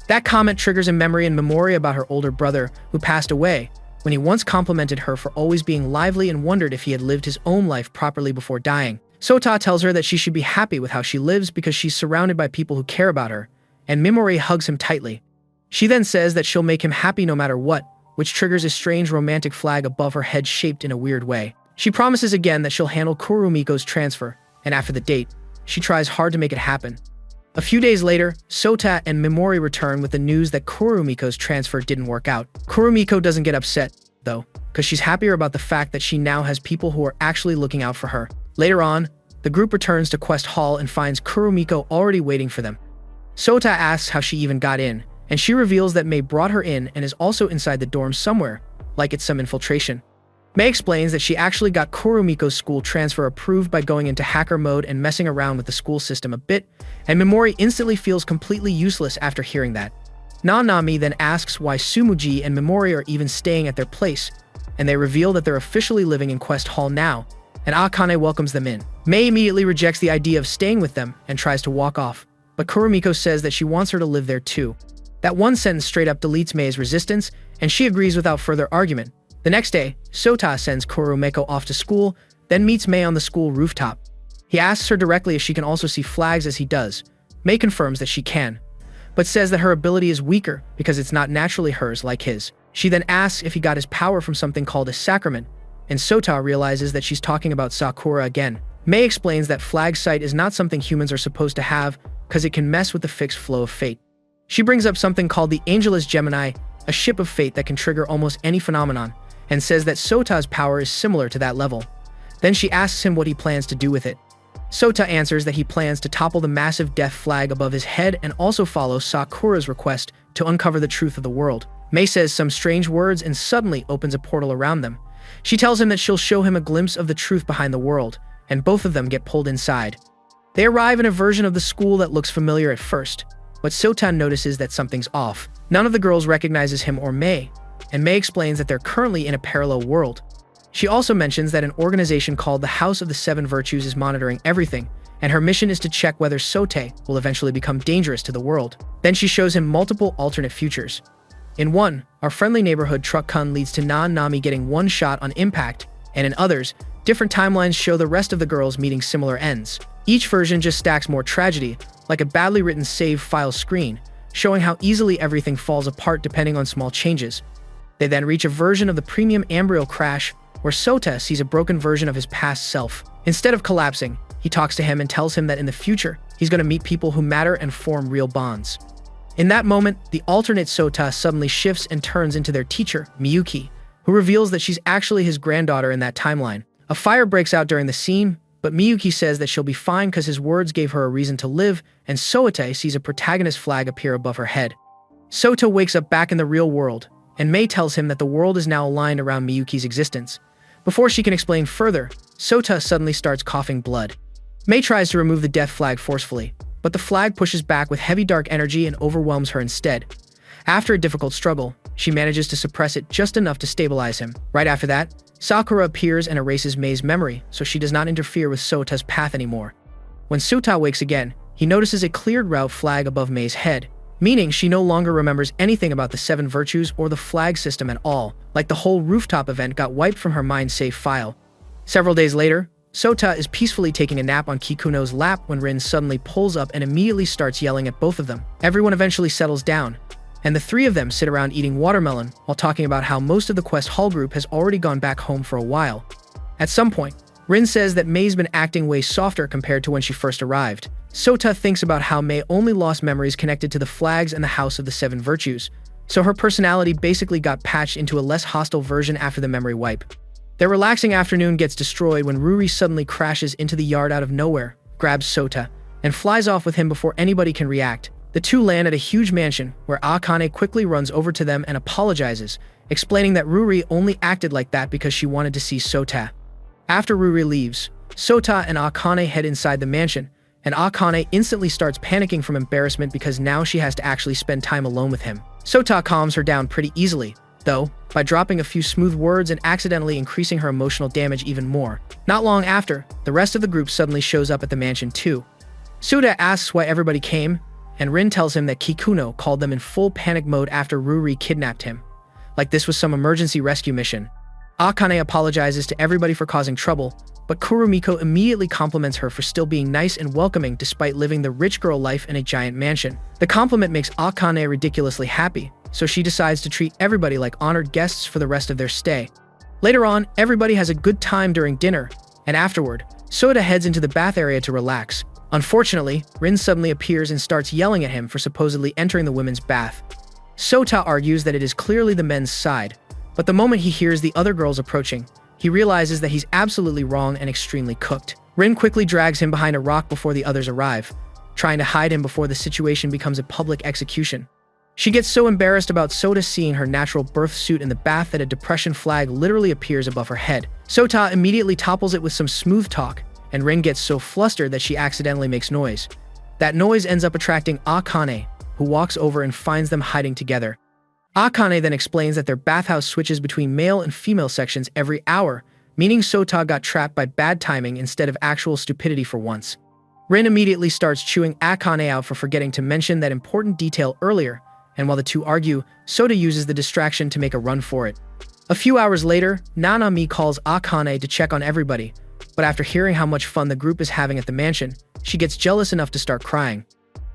Speaker 1: That comment triggers a memory in Memori about her older brother, who passed away, when he once complimented her for always being lively and wondered if he had lived his own life properly before dying. Sota tells her that she should be happy with how she lives because she's surrounded by people who care about her, and Memori hugs him tightly. She then says that she'll make him happy no matter what, which triggers a strange romantic flag above her head shaped in a weird way. She promises again that she'll handle Kurumiko's transfer, and after the date, she tries hard to make it happen. A few days later, Sota and Mimori return with the news that Kurumiko's transfer didn't work out. Kurumiko doesn't get upset, though, because she's happier about the fact that she now has people who are actually looking out for her. Later on, the group returns to Quest Hall and finds Kurumiko already waiting for them. Sota asks how she even got in, and she reveals that Mei brought her in and is also inside the dorm somewhere, like it's some infiltration. Mei explains that she actually got Kurumiko's school transfer approved by going into hacker mode and messing around with the school system a bit, and Mimori instantly feels completely useless after hearing that. Nanami then asks why Sumuji and Mimori are even staying at their place, and they reveal that they're officially living in Quest Hall now, and Akane welcomes them in. Mei immediately rejects the idea of staying with them and tries to walk off, but Kurumiko says that she wants her to live there too. That one sentence straight up deletes Mei's resistance, and she agrees without further argument. The next day, Sota sends Kurumiko off to school, then meets Mei on the school rooftop. He asks her directly if she can also see flags as he does. Mei confirms that she can, but says that her ability is weaker because it's not naturally hers like his. She then asks if he got his power from something called a sacrament, and Sota realizes that she's talking about Sakura again. Mei explains that flag sight is not something humans are supposed to have because it can mess with the fixed flow of fate. She brings up something called the Angelus Gemini, a ship of fate that can trigger almost any phenomenon, and says that Sota's power is similar to that level. Then she asks him what he plans to do with it. Sota answers that he plans to topple the massive death flag above his head and also follow Sakura's request to uncover the truth of the world. Mei says some strange words and suddenly opens a portal around them. She tells him that she'll show him a glimpse of the truth behind the world, and both of them get pulled inside. They arrive in a version of the school that looks familiar at first, but Sota notices that something's off. None of the girls recognizes him or Mei, and Mei explains that they're currently in a parallel world. She also mentions that an organization called the House of the Seven Virtues is monitoring everything, and her mission is to check whether Sote will eventually become dangerous to the world. Then she shows him multiple alternate futures. In one, our friendly neighborhood truck Kun leads to Nami getting one shot on impact, and in others, different timelines show the rest of the girls meeting similar ends. Each version just stacks more tragedy, like a badly written save file screen, showing how easily everything falls apart depending on small changes. They then reach a version of the premium embryo crash, where Sota sees a broken version of his past self. Instead of collapsing, he talks to him and tells him that in the future, he's going to meet people who matter and form real bonds. In that moment, the alternate Sota suddenly shifts and turns into their teacher, Miyuki, who reveals that she's actually his granddaughter in that timeline. A fire breaks out during the scene, but Miyuki says that she'll be fine because his words gave her a reason to live, and Sote sees a protagonist flag appear above her head. Sota wakes up back in the real world, and Mei tells him that the world is now aligned around Miyuki's existence. Before she can explain further, Sota suddenly starts coughing blood. Mei tries to remove the death flag forcefully, but the flag pushes back with heavy dark energy and overwhelms her instead. After a difficult struggle, she manages to suppress it just enough to stabilize him. Right after that, Sakura appears and erases Mei's memory, so she does not interfere with Sota's path anymore. When Sota wakes again, he notices a cleared route flag above Mei's head, meaning she no longer remembers anything about the Seven Virtues or the flag system at all, like the whole rooftop event got wiped from her mind-safe file. Several days later, Sota is peacefully taking a nap on Kikuno's lap when Rin suddenly pulls up and immediately starts yelling at both of them. Everyone eventually settles down, and the three of them sit around eating watermelon while talking about how most of the Quest Hall group has already gone back home for a while. At some point, Rin says that Mei's been acting way softer compared to when she first arrived. Sota thinks about how Mei only lost memories connected to the flags and the House of the Seven Virtues, so her personality basically got patched into a less hostile version after the memory wipe. Their relaxing afternoon gets destroyed when Ruri suddenly crashes into the yard out of nowhere, grabs Sota, and flies off with him before anybody can react. The two land at a huge mansion, where Akane quickly runs over to them and apologizes, explaining that Ruri only acted like that because she wanted to see Sota. After Ruri leaves, Sota and Akane head inside the mansion, and Akane instantly starts panicking from embarrassment because now she has to actually spend time alone with him. Sota calms her down pretty easily, though, by dropping a few smooth words and accidentally increasing her emotional damage even more. Not long after, the rest of the group suddenly shows up at the mansion too. Suda asks why everybody came, and Rin tells him that Kikuno called them in full panic mode after Ruri kidnapped him, like this was some emergency rescue mission. Akane apologizes to everybody for causing trouble, but Kurumiko immediately compliments her for still being nice and welcoming despite living the rich girl life in a giant mansion. The compliment makes Akane ridiculously happy, so she decides to treat everybody like honored guests for the rest of their stay. Later on, everybody has a good time during dinner, and afterward, Soda heads into the bath area to relax. Unfortunately, Rin suddenly appears and starts yelling at him for supposedly entering the women's bath. Sota argues that it is clearly the men's side, but the moment he hears the other girls approaching, he realizes that he's absolutely wrong and extremely cooked. Rin quickly drags him behind a rock before the others arrive, trying to hide him before the situation becomes a public execution. She gets so embarrassed about Sota seeing her natural birth suit in the bath that a depression flag literally appears above her head. Sota immediately topples it with some smooth talk, and Rin gets so flustered that she accidentally makes noise. That noise ends up attracting Akane, who walks over and finds them hiding together. Akane then explains that their bathhouse switches between male and female sections every hour, meaning Sota got trapped by bad timing instead of actual stupidity for once. Rin immediately starts chewing Akane out for forgetting to mention that important detail earlier, and while the two argue, Sota uses the distraction to make a run for it. A few hours later, Nanami calls Akane to check on everybody, but after hearing how much fun the group is having at the mansion, she gets jealous enough to start crying.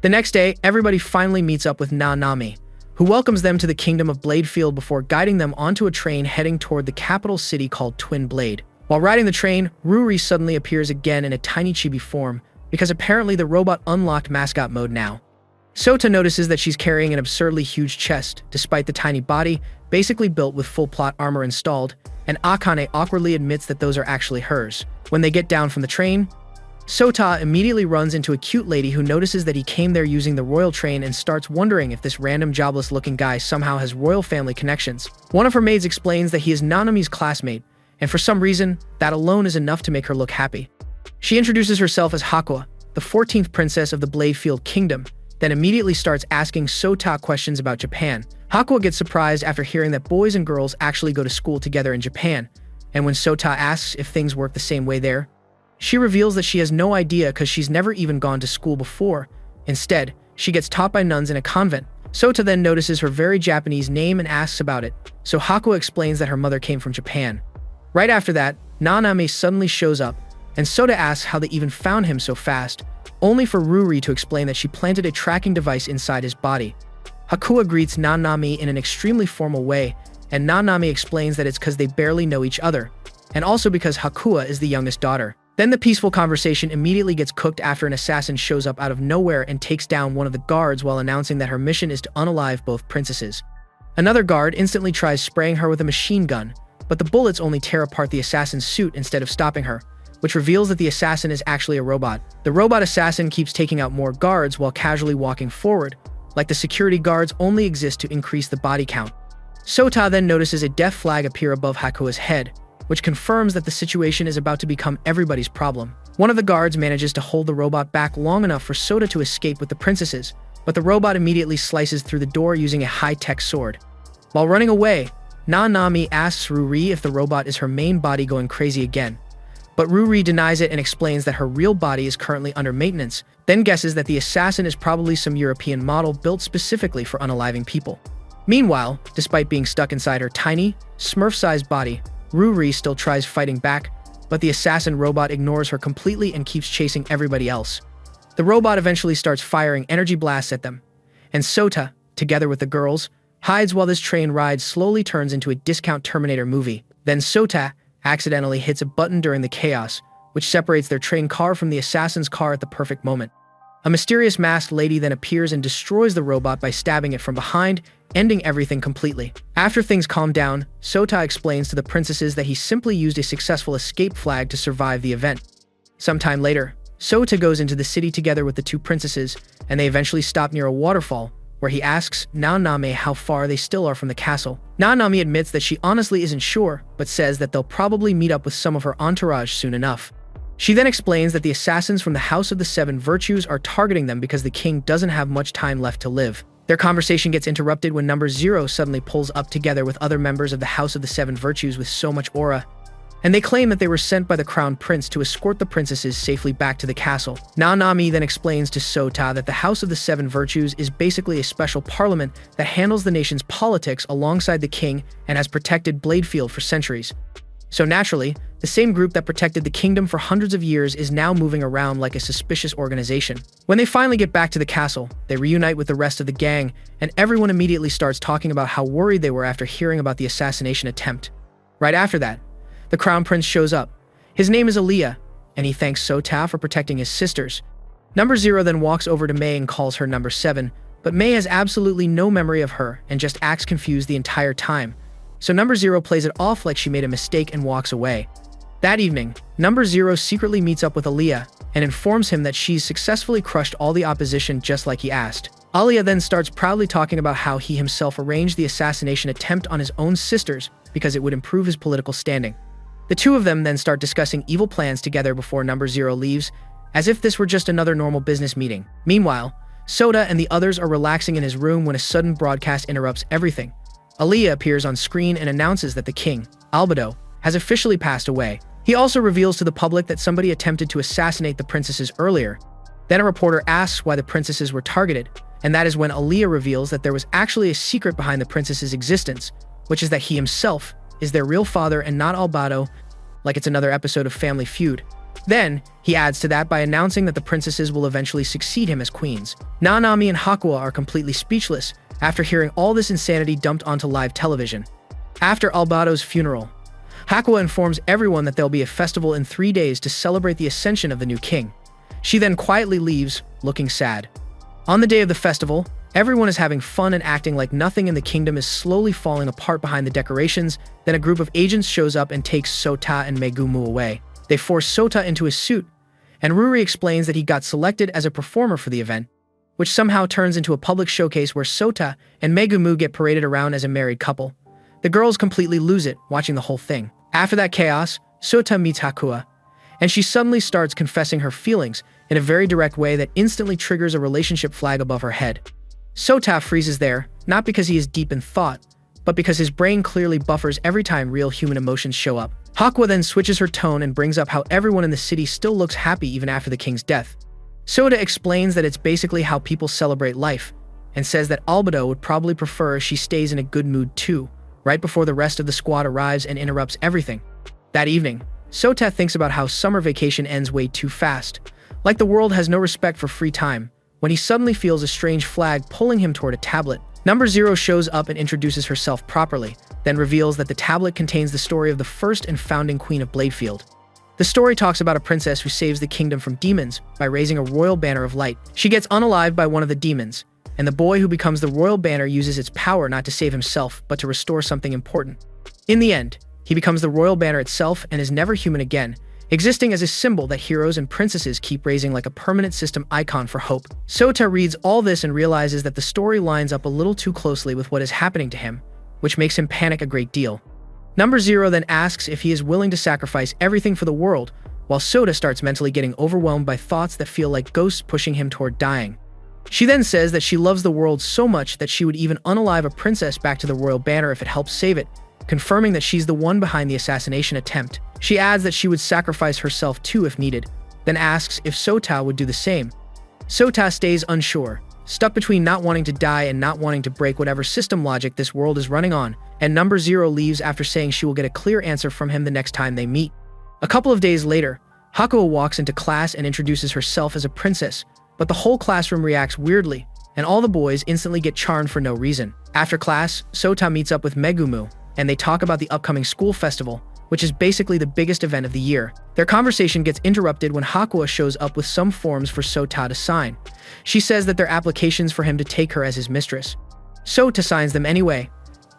Speaker 1: The next day, everybody finally meets up with Nanami, who welcomes them to the kingdom of Bladefield before guiding them onto a train heading toward the capital city called Twin Blade. While riding the train, Ruri suddenly appears again in a tiny chibi form, because apparently the robot unlocked mascot mode now. Sota notices that she's carrying an absurdly huge chest, despite the tiny body, basically built with full plot armor installed, and Akane awkwardly admits that those are actually hers. When they get down from the train, Sota immediately runs into a cute lady who notices that he came there using the royal train and starts wondering if this random jobless-looking guy somehow has royal family connections. One of her maids explains that he is Nanami's classmate, and for some reason, that alone is enough to make her look happy. She introduces herself as Hakua, the 14th princess of the Bladefield Kingdom, then immediately starts asking Sota questions about Japan. Hakua gets surprised after hearing that boys and girls actually go to school together in Japan, and when Sota asks if things work the same way there, she reveals that she has no idea because she's never even gone to school before. Instead, she gets taught by nuns in a convent. Sota then notices her very Japanese name and asks about it, so Hakua explains that her mother came from Japan. Right after that, Nanami suddenly shows up, and Sota asks how they even found him so fast, only for Ruri to explain that she planted a tracking device inside his body. Hakua greets Nanami in an extremely formal way, and Nanami explains that it's because they barely know each other, and also because Hakua is the youngest daughter. Then the peaceful conversation immediately gets cooked after an assassin shows up out of nowhere and takes down one of the guards while announcing that her mission is to unalive both princesses. Another guard instantly tries spraying her with a machine gun, but the bullets only tear apart the assassin's suit instead of stopping her, which reveals that the assassin is actually a robot. The robot assassin keeps taking out more guards while casually walking forward, like the security guards only exist to increase the body count. Sota then notices a death flag appear above Hakua's head, which confirms that the situation is about to become everybody's problem. One of the guards manages to hold the robot back long enough for Sota to escape with the princesses, but the robot immediately slices through the door using a high-tech sword. While running away, Nanami asks Ruri if the robot is her main body going crazy again, but Ruri denies it and explains that her real body is currently under maintenance, then guesses that the assassin is probably some European model built specifically for unaliving people. Meanwhile, despite being stuck inside her tiny, Smurf-sized body, Ruri still tries fighting back, but the assassin robot ignores her completely and keeps chasing everybody else. The robot eventually starts firing energy blasts at them, and Sota, together with the girls, hides while this train ride slowly turns into a discount Terminator movie. Then Sota accidentally hits a button during the chaos, which separates their train car from the assassin's car at the perfect moment. A mysterious masked lady then appears and destroys the robot by stabbing it from behind, ending everything completely. After things calm down, Sota explains to the princesses that he simply used a successful escape flag to survive the event. Sometime later, Sota goes into the city together with the two princesses, and they eventually stop near a waterfall, where he asks Nanami how far they still are from the castle. Nanami admits that she honestly isn't sure, but says that they'll probably meet up with some of her entourage soon enough. She then explains that the assassins from the House of the Seven Virtues are targeting them because the king doesn't have much time left to live. Their conversation gets interrupted when number 0 suddenly pulls up together with other members of the House of the Seven Virtues with so much aura, and they claim that they were sent by the crown prince to escort the princesses safely back to the castle. Nanami then explains to Sota that the House of the Seven Virtues is basically a special parliament that handles the nation's politics alongside the king and has protected Bladefield for centuries. So naturally, the same group that protected the kingdom for hundreds of years is now moving around like a suspicious organization. When they finally get back to the castle, they reunite with the rest of the gang, and everyone immediately starts talking about how worried they were after hearing about the assassination attempt. Right after that, the crown prince shows up. His name is Aaliyah, and he thanks Sota for protecting his sisters. Number 0 then walks over to May and calls her number 7, but May has absolutely no memory of her and just acts confused the entire time. So number 0 plays it off like she made a mistake and walks away. That evening, number 0 secretly meets up with Aaliyah and informs him that she's successfully crushed all the opposition just like he asked. Aaliyah then starts proudly talking about how he himself arranged the assassination attempt on his own sisters because it would improve his political standing. The two of them then start discussing evil plans together before number 0 leaves, as if this were just another normal business meeting. Meanwhile, Sota and the others are relaxing in his room when a sudden broadcast interrupts everything. Aaliyah appears on screen and announces that the king, Albedo, has officially passed away. He also reveals to the public that somebody attempted to assassinate the princesses earlier. Then a reporter asks why the princesses were targeted, and that is when Aaliyah reveals that there was actually a secret behind the princesses' existence, which is that he himself is their real father and not Albedo, like it's another episode of Family Feud. Then, he adds to that by announcing that the princesses will eventually succeed him as queens. Nanami and Hakuo are completely speechless after hearing all this insanity dumped onto live television. After Albedo's funeral, Hakuo informs everyone that there'll be a festival in 3 days to celebrate the ascension of the new king. She then quietly leaves, looking sad. On the day of the festival, everyone is having fun and acting like nothing in the kingdom is slowly falling apart behind the decorations. Then a group of agents shows up and takes Sota and Megumu away. They force Sota into his suit, and Ruri explains that he got selected as a performer for the event, which somehow turns into a public showcase where Sota and Megumu get paraded around as a married couple. The girls completely lose it watching the whole thing. After that chaos, Sota meets Hakuo, and she suddenly starts confessing her feelings in a very direct way that instantly triggers a relationship flag above her head. Sota freezes there, not because he is deep in thought, but because his brain clearly buffers every time real human emotions show up. Hakuo then switches her tone and brings up how everyone in the city still looks happy even after the king's death. Sota explains that it's basically how people celebrate life, and says that Albedo would probably prefer she stays in a good mood too, right before the rest of the squad arrives and interrupts everything. That evening, Sota thinks about how summer vacation ends way too fast, like the world has no respect for free time, when he suddenly feels a strange flag pulling him toward a tablet. Number 0 shows up and introduces herself properly, then reveals that the tablet contains the story of the first and founding queen of Bladefield. The story talks about a princess who saves the kingdom from demons by raising a royal banner of light. She gets unalived by one of the demons, and the boy who becomes the royal banner uses its power not to save himself, but to restore something important. In the end, he becomes the royal banner itself and is never human again, existing as a symbol that heroes and princesses keep raising like a permanent system icon for hope. Sota reads all this and realizes that the story lines up a little too closely with what is happening to him, which makes him panic a great deal. Number 0 then asks if he is willing to sacrifice everything for the world, while Sota starts mentally getting overwhelmed by thoughts that feel like ghosts pushing him toward dying. She then says that she loves the world so much that she would even unalive a princess back to the royal banner if it helps save it, confirming that she's the one behind the assassination attempt. She adds that she would sacrifice herself too if needed, then asks if Sota would do the same. Sota stays unsure, stuck between not wanting to die and not wanting to break whatever system logic this world is running on, and number 0 leaves after saying she will get a clear answer from him the next time they meet. A couple of days later, Hakuo walks into class and introduces herself as a princess, but the whole classroom reacts weirdly, and all the boys instantly get charmed for no reason. After class, Sota meets up with Megumu, and they talk about the upcoming school festival, which is basically the biggest event of the year. Their conversation gets interrupted when Hakuo shows up with some forms for Sota to sign. She says that they're applications for him to take her as his mistress. Sota signs them anyway,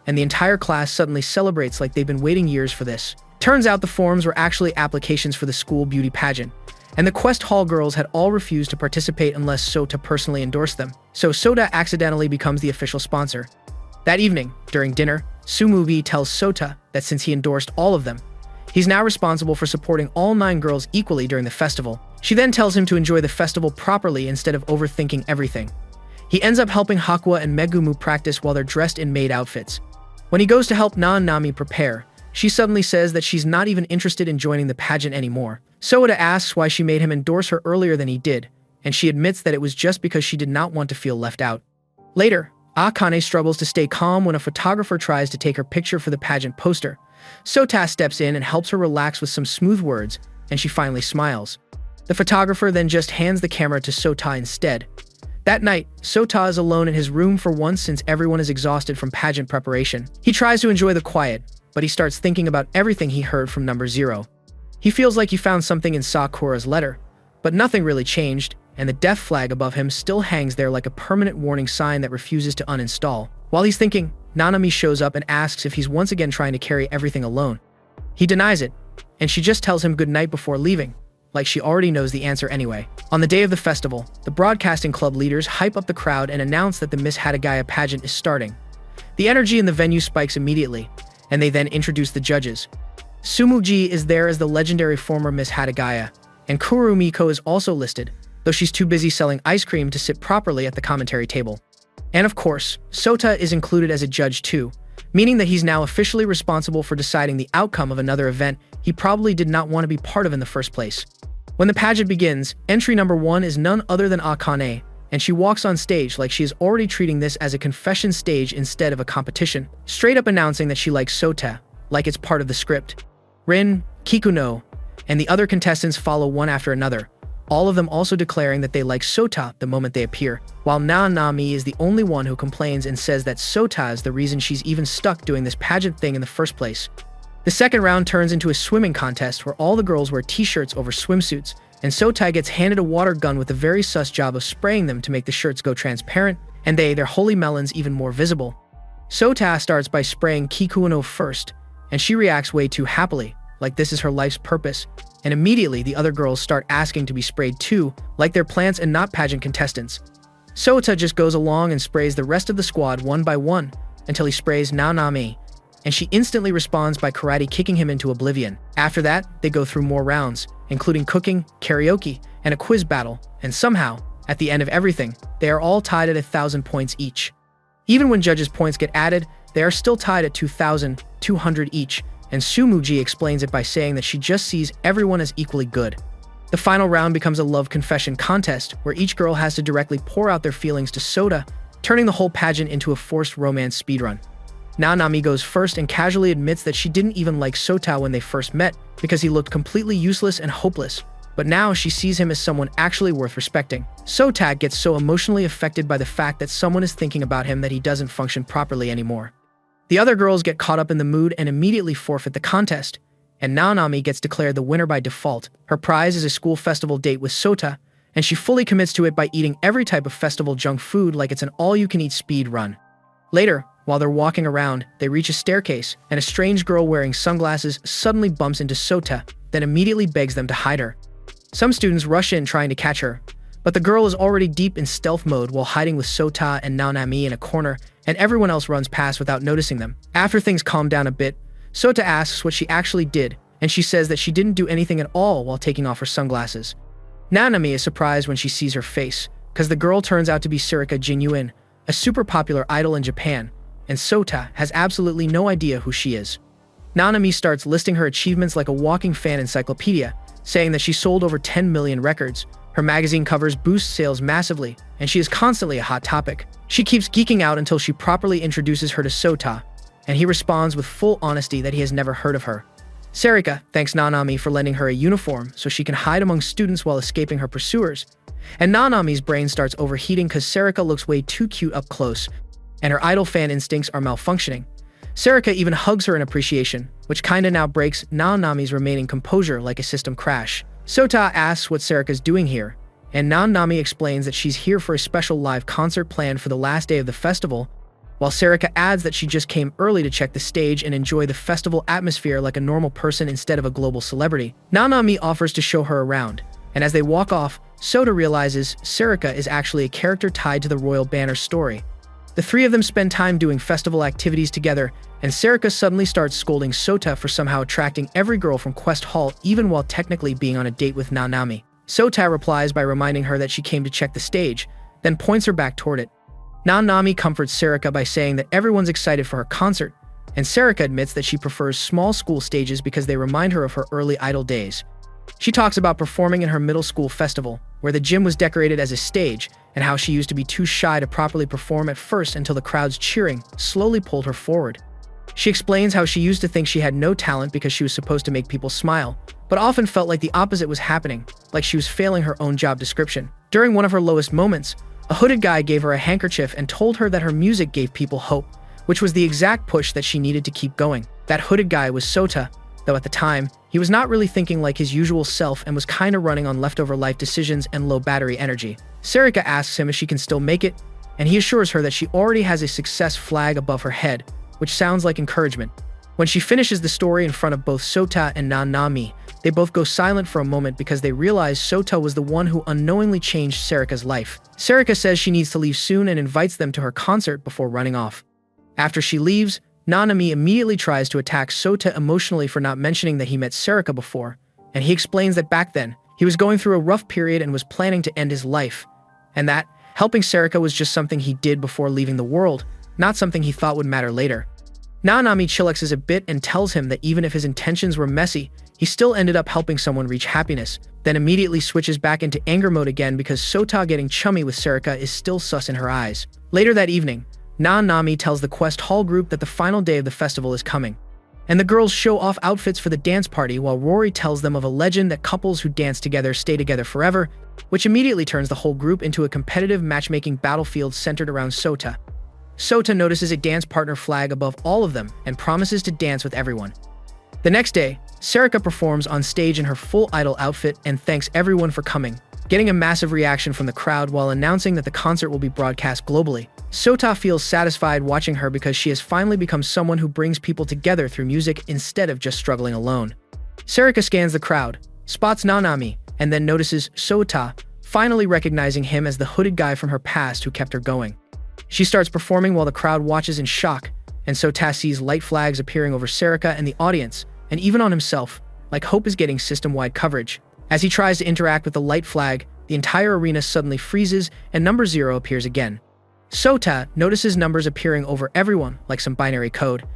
Speaker 1: and the entire class suddenly celebrates like they've been waiting years for this. Turns out the forms were actually applications for the school beauty pageant, and the Quest Hall girls had all refused to participate unless Sota personally endorsed them, so Sota accidentally becomes the official sponsor. That evening, during dinner, Sumubi tells Sota that since he endorsed all of them, he's now responsible for supporting all 9 girls equally during the festival. She then tells him to enjoy the festival properly instead of overthinking everything. He ends up helping Hakuo and Megumu practice while they're dressed in maid outfits. When he goes to help Nami prepare, she suddenly says that she's not even interested in joining the pageant anymore. Sota asks why she made him endorse her earlier than he did, and she admits that it was just because she did not want to feel left out. Later, Akane struggles to stay calm when a photographer tries to take her picture for the pageant poster. Sota steps in and helps her relax with some smooth words, and she finally smiles. The photographer then just hands the camera to Sota instead. That night, Sota is alone in his room for once since everyone is exhausted from pageant preparation. He tries to enjoy the quiet, but he starts thinking about everything he heard from number 0. He feels like he found something in Sakura's letter, but nothing really changed, and the death flag above him still hangs there like a permanent warning sign that refuses to uninstall. While he's thinking, Nanami shows up and asks if he's once again trying to carry everything alone. He denies it, and she just tells him goodnight before leaving, like she already knows the answer anyway. On the day of the festival, the broadcasting club leaders hype up the crowd and announce that the Miss Hatagaya pageant is starting. The energy in the venue spikes immediately, and they then introduce the judges. Sumuji is there as the legendary former Miss Hatagaya, and Kurumiko is also listed, though she's too busy selling ice cream to sit properly at the commentary table. And of course, Sota is included as a judge too, meaning that he's now officially responsible for deciding the outcome of another event he probably did not want to be part of in the first place. When the pageant begins, entry number 1 is none other than Akane, and she walks on stage like she is already treating this as a confession stage instead of a competition, straight up announcing that she likes Sota, like it's part of the script. Rin, Kikuno, and the other contestants follow one after another, all of them also declaring that they like Sota the moment they appear, while Nanami is the only one who complains and says that Sota is the reason she's even stuck doing this pageant thing in the first place. The second round turns into a swimming contest where all the girls wear t-shirts over swimsuits, and Sota gets handed a water gun with a very sus job of spraying them to make the shirts go transparent, and their holy melons even more visible. Sota starts by spraying Kikuno first, and she reacts way too happily, like this is her life's purpose, and immediately the other girls start asking to be sprayed too, like they're plants and not pageant contestants. Sota just goes along and sprays the rest of the squad one by one, until he sprays Nanami, and she instantly responds by karate kicking him into oblivion. After that, they go through more rounds, including cooking, karaoke, and a quiz battle, and somehow, at the end of everything, they are all tied at 1,000 points each. Even when judges' points get added, they are still tied at 2,200 each, and Sumuji explains it by saying that she just sees everyone as equally good. The final round becomes a love confession contest, where each girl has to directly pour out their feelings to Sota, turning the whole pageant into a forced romance speedrun. Nanami goes first and casually admits that she didn't even like Sota when they first met, because he looked completely useless and hopeless, but now she sees him as someone actually worth respecting. Sota gets so emotionally affected by the fact that someone is thinking about him that he doesn't function properly anymore. The other girls get caught up in the mood and immediately forfeit the contest, and Nanami gets declared the winner by default. Her prize is a school festival date with Sota, and she fully commits to it by eating every type of festival junk food like it's an all-you-can-eat speed run. Later, while they're walking around, they reach a staircase, and a strange girl wearing sunglasses suddenly bumps into Sota, then immediately begs them to hide her. Some students rush in trying to catch her, but the girl is already deep in stealth mode while hiding with Sota and Nanami in a corner, and everyone else runs past without noticing them. After things calm down a bit, Sota asks what she actually did, and she says that she didn't do anything at all while taking off her sunglasses. Nanami is surprised when she sees her face, because the girl turns out to be Sarika Jinyuin, a super popular idol in Japan, and Sota has absolutely no idea who she is. Nanami starts listing her achievements like a walking fan encyclopedia, saying that she sold over 10 million records, her magazine covers boost sales massively, and she is constantly a hot topic. She keeps geeking out until she properly introduces her to Sota, and he responds with full honesty that he has never heard of her. Sarika thanks Nanami for lending her a uniform so she can hide among students while escaping her pursuers, and Nanami's brain starts overheating because Sarika looks way too cute up close, and her idol fan instincts are malfunctioning. Sarika even hugs her in appreciation, which kinda now breaks Nanami's remaining composure like a system crash. Sota asks what Sarika's doing here, and Nanami explains that she's here for a special live concert planned for the last day of the festival, while Sarika adds that she just came early to check the stage and enjoy the festival atmosphere like a normal person instead of a global celebrity. Nanami offers to show her around, and as they walk off, Sota realizes Sarika is actually a character tied to the Royal Banner story. The three of them spend time doing festival activities together, and Sarika suddenly starts scolding Sota for somehow attracting every girl from Quest Hall even while technically being on a date with Nanami. Sota replies by reminding her that she came to check the stage, then points her back toward it. Nanami comforts Sarika by saying that everyone's excited for her concert, and Sarika admits that she prefers small school stages because they remind her of her early idol days. She talks about performing in her middle school festival, where the gym was decorated as a stage, and how she used to be too shy to properly perform at first until the crowd's cheering slowly pulled her forward. She explains how she used to think she had no talent because she was supposed to make people smile, but often felt like the opposite was happening, like she was failing her own job description. During one of her lowest moments, a hooded guy gave her a handkerchief and told her that her music gave people hope, which was the exact push that she needed to keep going. That hooded guy was Sota, though at the time, he was not really thinking like his usual self and was kinda running on leftover life decisions and low battery energy. Sarika asks him if she can still make it, and he assures her that she already has a success flag above her head, which sounds like encouragement. When she finishes the story in front of both Sota and Nanami, they both go silent for a moment because they realize Sota was the one who unknowingly changed Sarika's life. Sarika says she needs to leave soon and invites them to her concert before running off. After she leaves, Nanami immediately tries to attack Sota emotionally for not mentioning that he met Sarika before, and he explains that back then, he was going through a rough period and was planning to end his life, and that helping Sarika was just something he did before leaving the world, not something he thought would matter later. Nanami chillaxes a bit and tells him that even if his intentions were messy, he still ended up helping someone reach happiness, then immediately switches back into anger mode again because Sota getting chummy with Sarika is still sus in her eyes. Later that evening, Nanami tells the Quest Hall group that the final day of the festival is coming, and the girls show off outfits for the dance party while Rory tells them of a legend that couples who dance together stay together forever, which immediately turns the whole group into a competitive matchmaking battlefield centered around Sota. Sota notices a dance partner flag above all of them and promises to dance with everyone. The next day, Sarika performs on stage in her full idol outfit and thanks everyone for coming, getting a massive reaction from the crowd while announcing that the concert will be broadcast globally. Sota feels satisfied watching her because she has finally become someone who brings people together through music instead of just struggling alone. Sarika scans the crowd, spots Nanami, and then notices Sota, finally recognizing him as the hooded guy from her past who kept her going. She starts performing while the crowd watches in shock, and Sota sees light flags appearing over Sarika and the audience, and even on himself, like Hope is getting system-wide coverage. As he tries to interact with the light flag, the entire arena suddenly freezes and number 0 appears again. Sota notices numbers appearing over everyone, like some binary code,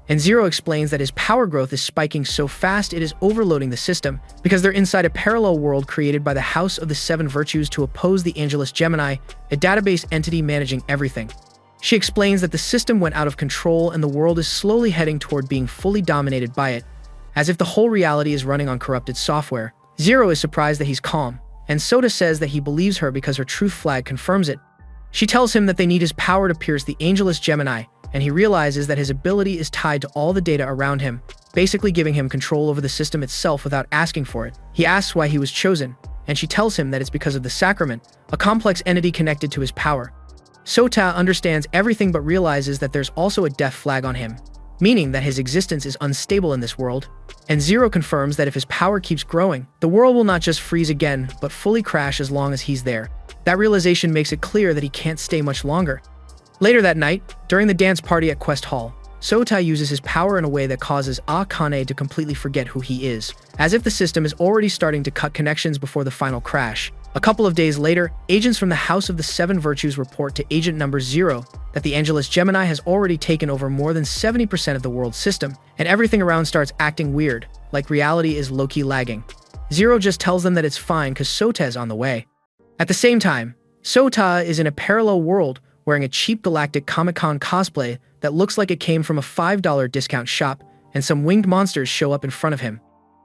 Speaker 1: and 0 explains that his power growth is spiking so fast it is overloading the system because they're inside a parallel world created by the House of the Seven Virtues to oppose the Angelus Gemini, a database entity managing everything. She explains that the system went out of control and the world is slowly heading toward being fully dominated by it, as if the whole reality is running on corrupted software. 0 is surprised that he's calm, and Sota says that he believes her because her truth flag confirms it. She tells him that they need his power to pierce the Angelus Gemini, and he realizes that his ability is tied to all the data around him, basically giving him control over the system itself without asking for it. He asks why he was chosen, and she tells him that it's because of the sacrament, a complex entity connected to his power. Sota understands everything but realizes that there's also a death flag on him, meaning that his existence is unstable in this world, and 0 confirms that if his power keeps growing, the world will not just freeze again, but fully crash as long as he's there. That realization makes it clear that he can't stay much longer. Later that night, during the dance party at Quest Hall, Sota uses his power in a way that causes Akane to completely forget who he is, as if the system is already starting to cut connections before the final crash. A couple of days later, agents from the House of the Seven Virtues report to agent number 0 that the Angelus Gemini has already taken over more than 70% of the world's system, and everything around starts acting weird, like reality is low-key lagging. 0 just tells them that it's fine because Sota is on the way. At the same time, Sota is in a parallel world wearing a cheap galactic Comic-Con cosplay that looks like it came from a $5 discount shop, and some winged monsters show up in front of him.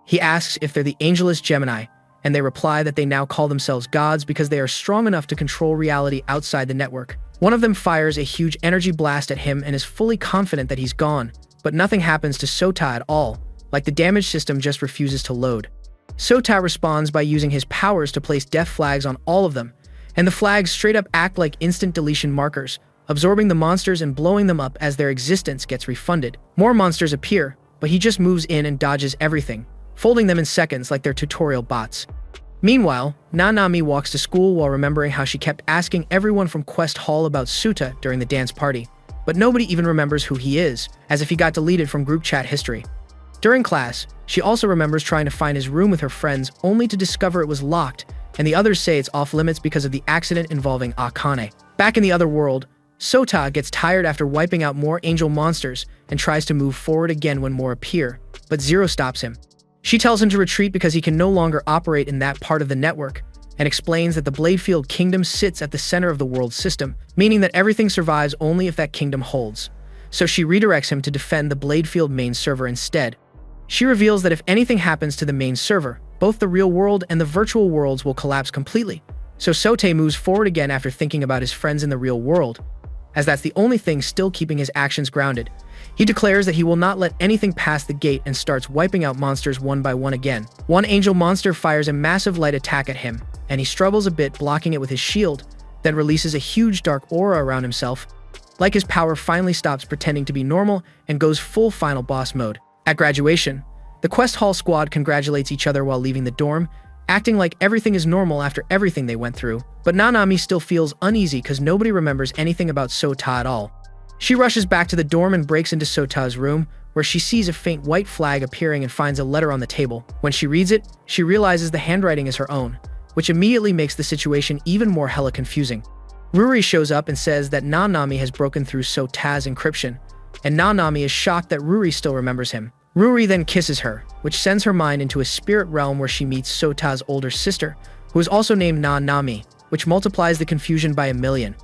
Speaker 1: He asks if they're the Angelus Gemini, and they reply that they now call themselves gods because they are strong enough to control reality outside the network. One of them fires a huge energy blast at him and is fully confident that he's gone, but nothing happens to Sota at all, like the damaged system just refuses to load. Sota responds by using his powers to place death flags on all of them, and the flags straight up act like instant deletion markers, absorbing the monsters and blowing them up as their existence gets refunded. More monsters appear, but he just moves in and dodges everything, folding them in seconds like they're tutorial bots. Meanwhile, Nanami walks to school while remembering how she kept asking everyone from Quest Hall about Sota during the dance party, but nobody even remembers who he is, as if he got deleted from group chat history. During class, she also remembers trying to find his room with her friends only to discover it was locked, and the others say it's off limits because of the accident involving Akane. Back in the other world, Sota gets tired after wiping out more angel monsters and tries to move forward again when more appear, but 0 stops him. She tells him to retreat because he can no longer operate in that part of the network, and explains that the Bladefield Kingdom sits at the center of the world system, meaning that everything survives only if that kingdom holds. So she redirects him to defend the Bladefield main server instead. She reveals that if anything happens to the main server, both the real world and the virtual worlds will collapse completely. So Sota moves forward again after thinking about his friends in the real world. as that's the only thing still keeping his actions grounded. He declares that he will not let anything pass the gate and starts wiping out monsters one by one again. One angel monster fires a massive light attack at him, and he struggles a bit, blocking it with his shield, then releases a huge dark aura around himself. Like his power finally stops pretending to be normal and goes full final boss mode. At graduation, the Quest Hall squad congratulates each other while leaving the dorm, acting like everything is normal after everything they went through. But Nanami still feels uneasy because nobody remembers anything about Sota at all. She rushes back to the dorm and breaks into Sota's room, where she sees a faint white flag appearing and finds a letter on the table. When she reads it, she realizes the handwriting is her own, which immediately makes the situation even more hella confusing. Ruri shows up and says that Nanami has broken through Sota's encryption, and Nanami is shocked that Ruri still remembers him. Ruri then kisses her, which sends her mind into a spirit realm where she meets Sota's older sister, who is also named Nanami, which multiplies the confusion by 1,000,000.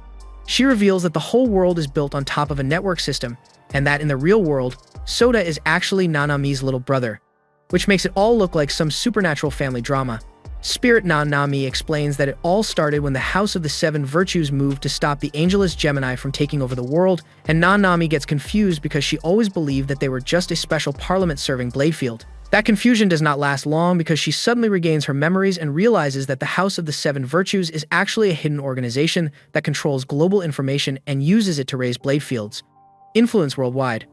Speaker 1: She reveals that the whole world is built on top of a network system, and that in the real world, Sota is actually Nanami's little brother, which makes it all look like some supernatural family drama. Spirit Nanami explains that it all started when the House of the Seven Virtues moved to stop the Angelus Gemini from taking over the world, and Nanami gets confused because she always believed that they were just a special parliament serving Bladefield. That confusion does not last long because she suddenly regains her memories and realizes that the House of the Seven Virtues is actually a hidden organization that controls global information and uses it to raise Bladefield's influence worldwide.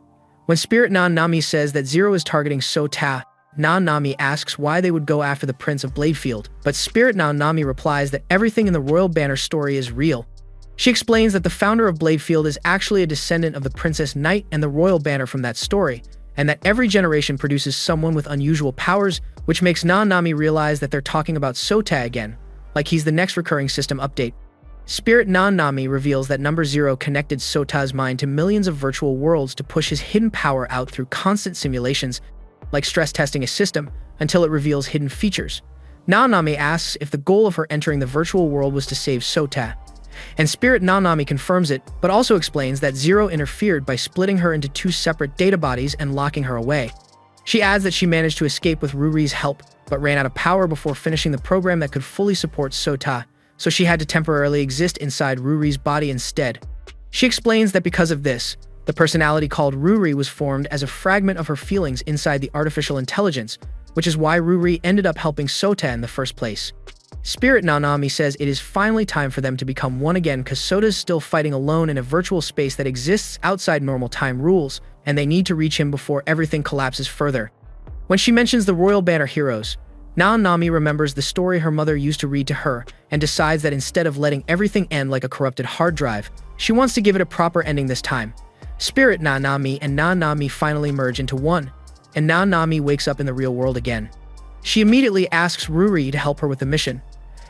Speaker 1: When Spirit Nanami says that Zero is targeting Sota, Nanami asks why they would go after the Prince of Bladefield, but Spirit Nanami replies that everything in the Royal Banner story is real. She explains that the founder of Bladefield is actually a descendant of the Princess Knight and the Royal Banner from that story, and that every generation produces someone with unusual powers, which makes Nanami realize that they're talking about Sota again, like he's the next recurring system update. Spirit Nanami reveals that Number Zero connected Sota's mind to millions of virtual worlds to push his hidden power out through constant simulations, like stress testing a system, until it reveals hidden features. Nanami asks if the goal of her entering the virtual world was to save Sota, and Spirit Nanami confirms it, but also explains that Zero interfered by splitting her into two separate data bodies and locking her away. She adds that she managed to escape with Ruri's help, but ran out of power before finishing the program that could fully support Sota, so she had to temporarily exist inside Ruri's body instead. She explains that because of this, the personality called Ruri was formed as a fragment of her feelings inside the artificial intelligence, which is why Ruri ended up helping Sota in the first place. Spirit Nanami says it is finally time for them to become one again because Sota's still fighting alone in a virtual space that exists outside normal time rules, and they need to reach him before everything collapses further. When she mentions the Royal Banner heroes, Nanami remembers the story her mother used to read to her and decides that instead of letting everything end like a corrupted hard drive, she wants to give it a proper ending this time. Spirit Nanami and Nanami finally merge into one, and Nanami wakes up in the real world again. She immediately asks Ruri to help her with the mission,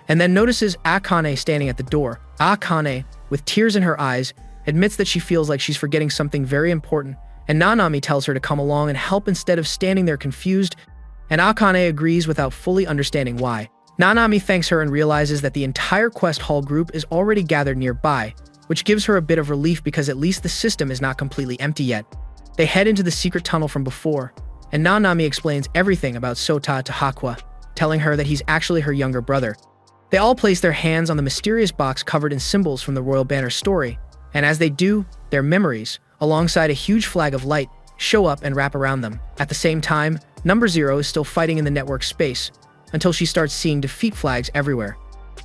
Speaker 1: and then notices Akane standing at the door. Akane, with tears in her eyes, admits that she feels like she's forgetting something very important, and Nanami tells her to come along and help instead of standing there confused, and Akane agrees without fully understanding why. Nanami thanks her and realizes that the entire Quest Hall group is already gathered nearby, which gives her a bit of relief because at least the system is not completely empty yet. They head into the secret tunnel from before, and Nanami explains everything about Sota to Hakwa, telling her that he's actually her younger brother. They all place their hands on the mysterious box covered in symbols from the Royal Banner story, and as they do, their memories, alongside a huge flag of light, show up and wrap around them. At the same time, Number Zero is still fighting in the network space, until she starts seeing defeat flags everywhere.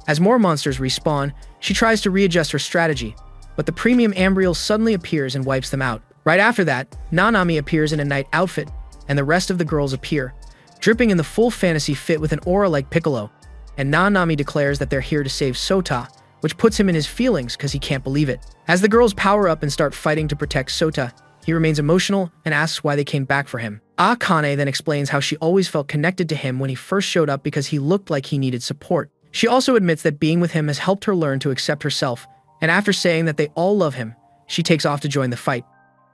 Speaker 1: As more monsters respawn, she tries to readjust her strategy, but the premium Ambriel suddenly appears and wipes them out. Right after that, Nanami appears in a knight outfit, and the rest of the girls appear, dripping in the full fantasy fit with an aura like Piccolo, and Nanami declares that they're here to save Sota, which puts him in his feelings because he can't believe it. As the girls power up and start fighting to protect Sota, he remains emotional and asks why they came back for him. Akane then explains how she always felt connected to him when he first showed up because he looked like he needed support. She also admits that being with him has helped her learn to accept herself, and after saying that they all love him, she takes off to join the fight.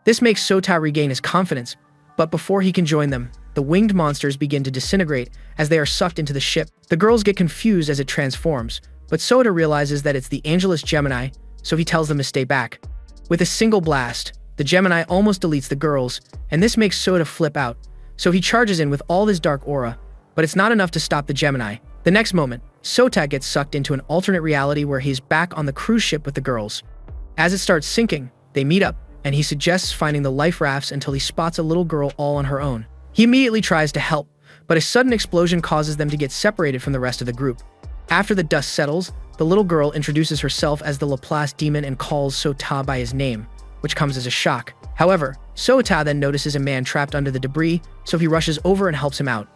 Speaker 1: This makes Sota regain his confidence, but before he can join them, the winged monsters begin to disintegrate as they are sucked into the ship. The girls get confused as it transforms, but Sota realizes that it's the Angelus Gemini, so he tells them to stay back. With a single blast, the Gemini almost deletes the girls, and this makes Sota flip out, so he charges in with all his dark aura, but it's not enough to stop the Gemini. The next moment, Sota gets sucked into an alternate reality where he's back on the cruise ship with the girls. As it starts sinking, they meet up, and he suggests finding the life rafts until he spots a little girl all on her own. He immediately tries to help, but a sudden explosion causes them to get separated from the rest of the group. After the dust settles, the little girl introduces herself as the Laplace demon and calls Sota by his name, which comes as a shock. However, Sota then notices a man trapped under the debris, so he rushes over and helps him out.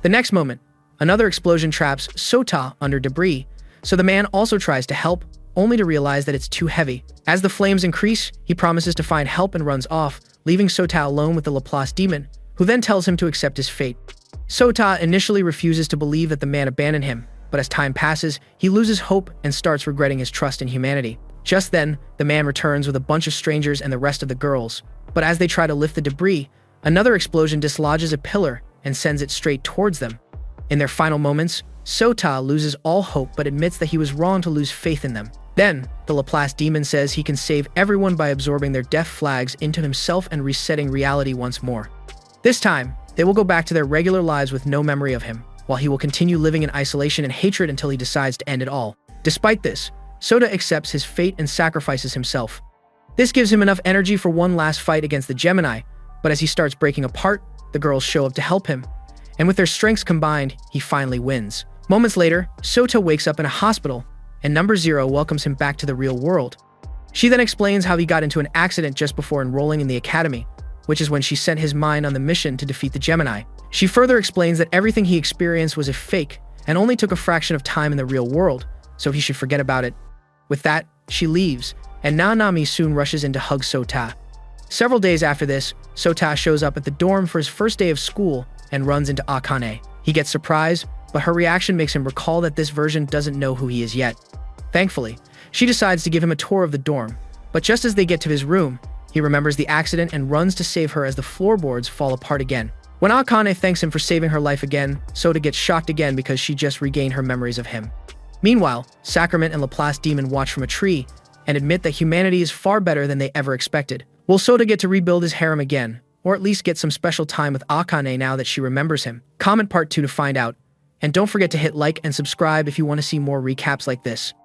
Speaker 1: The next moment, another explosion traps Sota under debris, so the man also tries to help, only to realize that it's too heavy. As the flames increase, he promises to find help and runs off, leaving Sota alone with the Laplace demon, who then tells him to accept his fate. Sota initially refuses to believe that the man abandoned him, but as time passes, he loses hope and starts regretting his trust in humanity. Just then, the man returns with a bunch of strangers and the rest of the girls, but as they try to lift the debris, another explosion dislodges a pillar and sends it straight towards them. In their final moments, Sota loses all hope but admits that he was wrong to lose faith in them. Then, the Laplace demon says he can save everyone by absorbing their death flags into himself and resetting reality once more. This time, they will go back to their regular lives with no memory of him, while he will continue living in isolation and hatred until he decides to end it all. Despite this, Sota accepts his fate and sacrifices himself. This gives him enough energy for one last fight against the Gemini, but as he starts breaking apart, the girls show up to help him, and with their strengths combined, he finally wins. Moments later, Sota wakes up in a hospital, and Number Zero welcomes him back to the real world. She then explains how he got into an accident just before enrolling in the academy, which is when she sent his mind on the mission to defeat the Gemini. She further explains that everything he experienced was a fake and only took a fraction of time in the real world, so he should forget about it. With that, she leaves, and Nanami soon rushes in to hug Sota. Several days after this, Sota shows up at the dorm for his first day of school and runs into Akane. He gets surprised, but her reaction makes him recall that this version doesn't know who he is yet. Thankfully, she decides to give him a tour of the dorm, but just as they get to his room, he remembers the accident and runs to save her as the floorboards fall apart again. When Akane thanks him for saving her life again, Sota gets shocked again because she just regained her memories of him. Meanwhile, Sacrament and Laplace Demon watch from a tree and admit that humanity is far better than they ever expected. Will Sota get to rebuild his harem again, or at least get some special time with Akane now that she remembers him? Comment part 2 to find out, and don't forget to hit like and subscribe if you want to see more recaps like this.